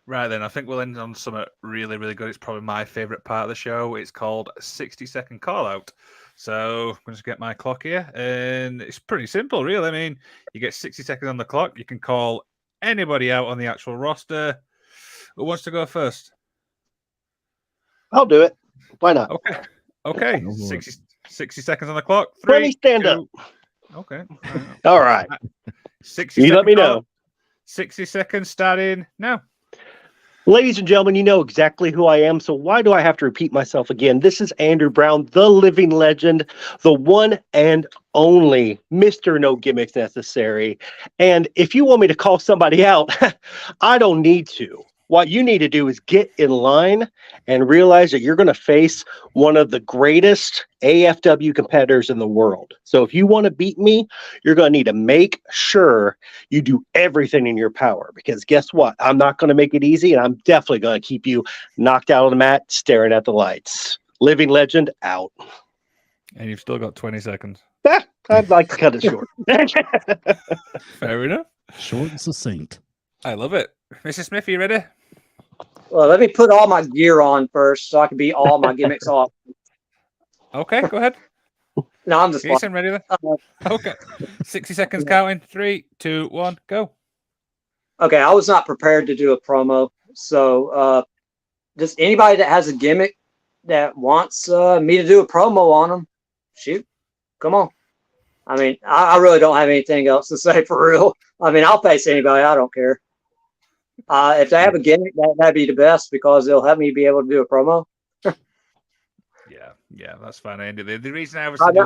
[SPEAKER 1] Right then, I think we'll end on something really, really good. It's probably my favorite part of the show. It's called 60-second call out. So I'm going to get my clock here, and it's pretty simple, really. I mean, you get 60 seconds on the clock. You can call anybody out on the actual roster. Who wants to go first?
[SPEAKER 5] I'll do it. Why not?
[SPEAKER 1] Okay. 60 seconds on the clock. 3,
[SPEAKER 5] Let me stand
[SPEAKER 1] 2.
[SPEAKER 5] up.
[SPEAKER 1] Okay.
[SPEAKER 5] All right.
[SPEAKER 1] 60
[SPEAKER 5] You let me know.
[SPEAKER 1] 60 seconds starting now.
[SPEAKER 5] Ladies and gentlemen, you know exactly who I am, so why do I have to repeat myself again? This is Andrew Brown, the living legend, the one and only Mr. No Gimmicks Necessary. And if you want me to call somebody out, I don't need to. What you need to do is get in line and realize that you're going to face one of the greatest AFW competitors in the world. So if you want to beat me, you're going to need to make sure you do everything in your power, because guess what? I'm not going to make it easy, and I'm definitely going to keep you knocked out on the mat, staring at the lights. Living legend out.
[SPEAKER 1] And you've still got 20 seconds.
[SPEAKER 5] I'd like to cut it short.
[SPEAKER 1] Fair enough.
[SPEAKER 2] Short and succinct.
[SPEAKER 1] I love it. Mrs. Smith, you ready?
[SPEAKER 4] Well, let me put all my gear on first so I can be all my gimmicks off.
[SPEAKER 1] Okay, go ahead.
[SPEAKER 4] No, I'm just
[SPEAKER 1] Jason, ready there?
[SPEAKER 4] uh,
[SPEAKER 1] Okay. 60 seconds counting. 3, 2, 1, go.
[SPEAKER 4] okay. I was not prepared to do a promo, so just anybody that has a gimmick that wants me to do a promo on them, shoot, come on. I mean, I really don't have anything else to say for real. I mean, I'll face anybody. I don't care. If they have a gimmick, that'd be the best because it'll help me be able to do a promo.
[SPEAKER 1] Yeah, that's fine, Andy. The reason I was
[SPEAKER 4] I know,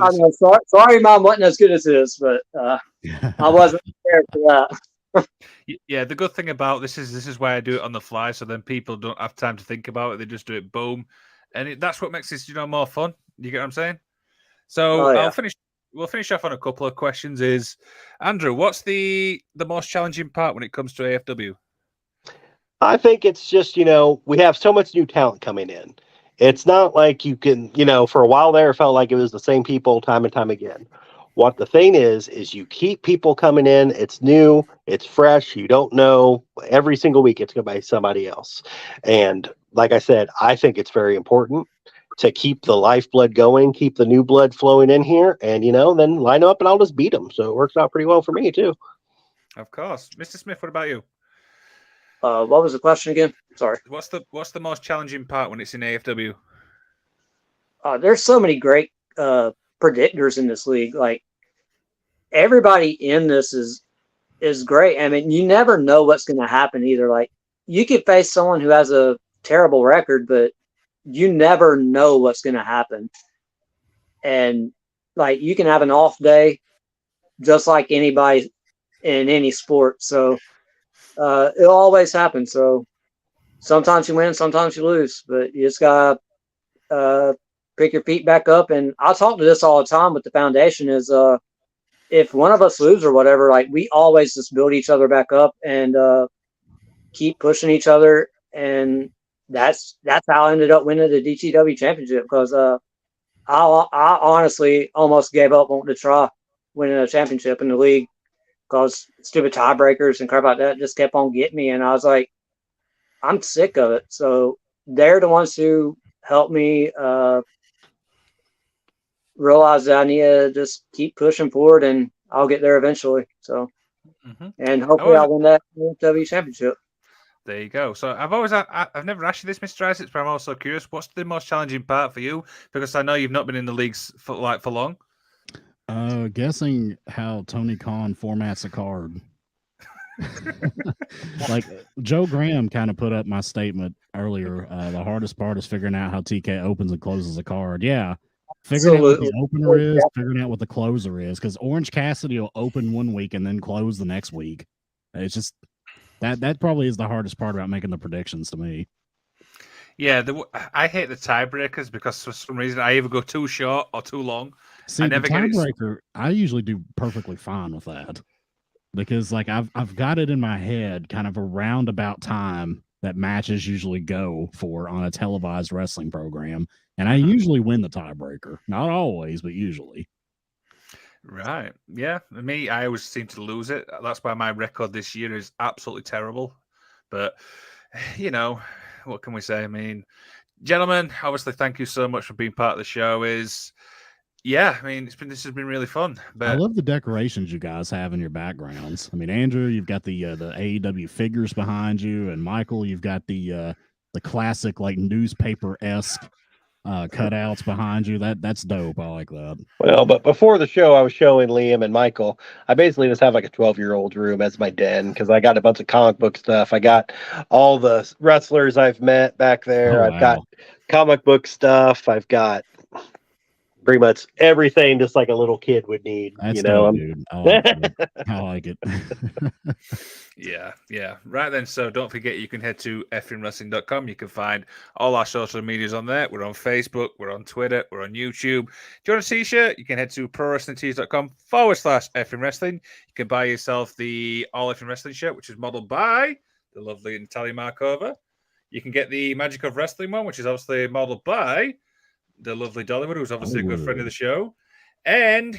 [SPEAKER 4] sorry, Mom wasn't as good as this, but I wasn't prepared for that.
[SPEAKER 1] Yeah, the good thing about this is why I do it on the fly, so then people don't have time to think about it. They just do it, boom, and that's what makes this more fun. You get what I'm saying? So
[SPEAKER 4] Oh, yeah.
[SPEAKER 1] We'll finish off on a couple of questions. Is Andrew, what's the most challenging part when it comes to AFW?
[SPEAKER 5] I think it's just, we have so much new talent coming in. It's not like you can, for a while there, it felt like it was the same people time and time again. What the thing is you keep people coming in. It's new, it's fresh. You don't know every single week it's going to be somebody else. And like I said, I think it's very important to keep the lifeblood going, keep the new blood flowing in here, and, then line up and I'll just beat them. So it works out pretty well for me too.
[SPEAKER 1] Of course. Mr. Smith, what about you?
[SPEAKER 4] What was the question again? Sorry.
[SPEAKER 1] What's the most challenging part when it's in AFW?
[SPEAKER 4] There's so many great predictors in this league. Like everybody in this is great. I mean, you never know what's going to happen either. Like you could face someone who has a terrible record, but you never know what's going to happen. And like you can have an off day, just like anybody in any sport. So it'll always happen. So sometimes you win, sometimes you lose, but you just gotta pick your feet back up. And I talk to this all the time with the foundation is if one of us lose or whatever, like we always just build each other back up and keep pushing each other. And that's how I ended up winning the DTW championship because I honestly almost gave up wanting to try winning a championship in the league because stupid tiebreakers and crap like that just kept on getting me. And I was like, I'm sick of it. So they're the ones who helped me realize that I need to just keep pushing forward and I'll get there eventually. So, and hopefully I'll win that AFW championship.
[SPEAKER 1] There you go. So I've never asked you this, Mr. Isaacs, but I'm also curious, what's the most challenging part for you? Because I know you've not been in the leagues for long.
[SPEAKER 2] Guessing how Tony Khan formats a card. Like Joe Graham kind of put up my statement earlier. The hardest part is figuring out how TK opens and closes a card. Yeah. Figuring out what the opener is, figuring out what the closer is. Because Orange Cassidy will open one week and then close the next week. It's just that probably is the hardest part about making the predictions to me.
[SPEAKER 1] Yeah, I hate the tiebreakers because for some reason I either go too short or too long.
[SPEAKER 2] See, I never the tiebreaker, I usually do perfectly fine with that because, like, I've got it in my head kind of a roundabout time that matches usually go for on a televised wrestling program, and I usually win the tiebreaker. Not always, but usually.
[SPEAKER 1] Right. Yeah. Me, I always seem to lose it. That's why my record this year is absolutely terrible. But what can we say? I mean, gentlemen, obviously, thank you so much for being part of the show. This has been really fun. But
[SPEAKER 2] I love the decorations you guys have in your backgrounds. I mean, Andrew, you've got the AEW figures behind you, and Michael, you've got the classic like newspaper-esque cutouts behind you. That's dope. I like that.
[SPEAKER 5] Well, but before the show, I was showing Liam and Michael. I basically just have like a 12-year-old room as my den because I got a bunch of comic book stuff. I got all the wrestlers I've met back there.
[SPEAKER 2] Oh,
[SPEAKER 5] I've got comic book stuff. I've got pretty much everything just like a little kid would need.
[SPEAKER 2] That's dope, dude. I like it.
[SPEAKER 1] Yeah. Right then. So don't forget, you can head to effingwrestling.com. You can find all our social medias on there. We're on Facebook. We're on Twitter. We're on YouTube. Do you want a t-shirt? You can head to prowrestlingtees.com/effingwrestling. You can buy yourself the All Effing Wrestling shirt, which is modeled by the lovely Natalia Markova. You can get the Magic of Wrestling one, which is obviously modeled by the lovely Dollywood, who's obviously a good friend of the show. And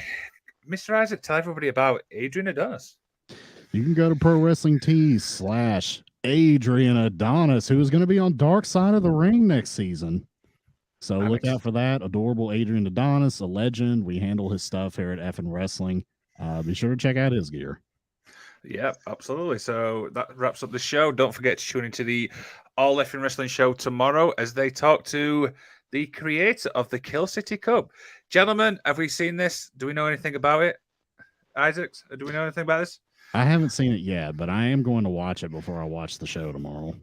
[SPEAKER 1] Mr. Isaac, tell everybody about Adrian Adonis.
[SPEAKER 2] You can go to prowrestlingtees/effing Adrian Adonis, who is going to be on Dark Side of the Ring next season. So
[SPEAKER 1] I'm
[SPEAKER 2] look out for that. Adorable Adrian Adonis, a legend. We handle his stuff here at Effin Wrestling. Be sure to check out his gear.
[SPEAKER 1] Yeah, absolutely. So that wraps up the show. Don't forget to tune into the All Effing Wrestling show tomorrow as they talk to the creator of the Kill City Cup. Gentlemen, have we seen this? Do we know anything about it? Isaacs, do we know anything about this?
[SPEAKER 2] I haven't seen it yet, but I am going to watch it before I watch the show tomorrow.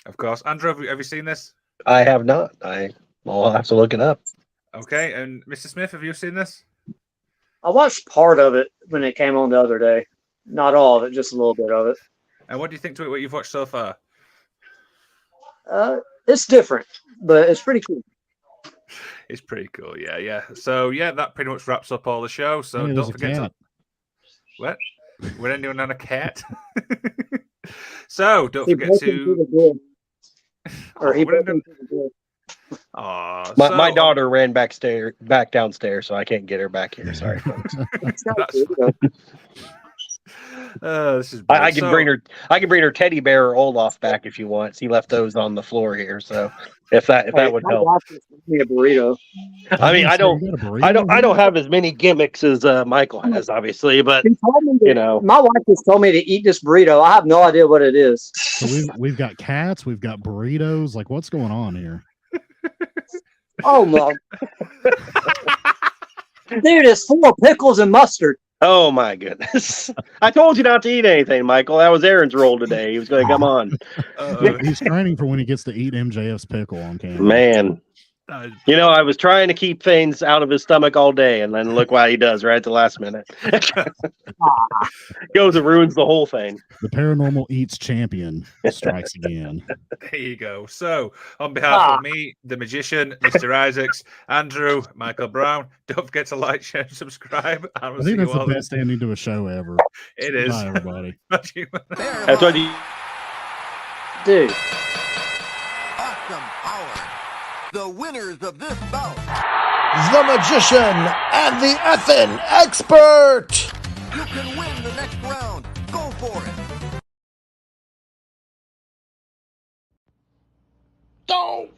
[SPEAKER 1] Of course. Andrew, have you seen this?
[SPEAKER 5] I have not. I'll have to look it up.
[SPEAKER 1] Okay. And Mr. Smith, have you seen this?
[SPEAKER 4] I watched part of it when it came on the other day. Not all of it, just a little bit of it.
[SPEAKER 1] And what do you think to it, what you've watched so far?
[SPEAKER 4] It's different, but it's pretty cool.
[SPEAKER 1] It's pretty cool. Yeah. So, yeah, that pretty much wraps up all the show. So,
[SPEAKER 2] Hey,
[SPEAKER 1] don't
[SPEAKER 2] there's a
[SPEAKER 1] forget
[SPEAKER 2] cat.
[SPEAKER 1] to... What? We're ending on a cat? So, don't forget to...
[SPEAKER 4] Or he
[SPEAKER 1] we're
[SPEAKER 4] broke into the door.
[SPEAKER 1] Aw,
[SPEAKER 5] My
[SPEAKER 1] so-
[SPEAKER 5] daughter ran back downstairs, so I can't get her back here. Sorry, folks.
[SPEAKER 1] This is
[SPEAKER 5] I
[SPEAKER 1] brilliant.
[SPEAKER 5] can bring her. I can bring her teddy bear or Olaf back if you want. He left those on the floor here, so if that would
[SPEAKER 4] My
[SPEAKER 5] help.
[SPEAKER 4] wife just gave me a burrito.
[SPEAKER 5] I mean, I don't have as many gimmicks as Michael has, obviously, but
[SPEAKER 4] She told me
[SPEAKER 5] you know.
[SPEAKER 4] my wife just told me to eat this burrito. I have no idea what it is.
[SPEAKER 2] So we've got cats, we've got burritos. Like, what's going on here?
[SPEAKER 4] Oh my! Dude, it's full of pickles and mustard.
[SPEAKER 5] Oh my goodness! I told you not to eat anything, Michael. That was Aaron's role today. He was going to come on.
[SPEAKER 2] He's training for when he gets to eat MJF's pickle on camera.
[SPEAKER 5] Man, you know, I was trying to keep things out of his stomach all day, and then look what he does right at the last minute. Goes and ruins the whole thing.
[SPEAKER 2] The Paranormal Eats champion strikes again.
[SPEAKER 1] There you go. So, on behalf of me, the magician, Mr. Isaacs, Andrew, Michael Brown, don't forget to like, share, and subscribe. And
[SPEAKER 2] I
[SPEAKER 1] we'll see
[SPEAKER 2] think
[SPEAKER 1] you
[SPEAKER 2] that's the
[SPEAKER 1] all.
[SPEAKER 2] best ending to a show ever.
[SPEAKER 1] It is.
[SPEAKER 2] Bye, everybody.
[SPEAKER 5] That's what you.
[SPEAKER 4] Dude.
[SPEAKER 6] Awesome Power. The winners of this bout.
[SPEAKER 7] The magician and the effing expert.
[SPEAKER 6] You can win the next round. Go for it.
[SPEAKER 7] Don't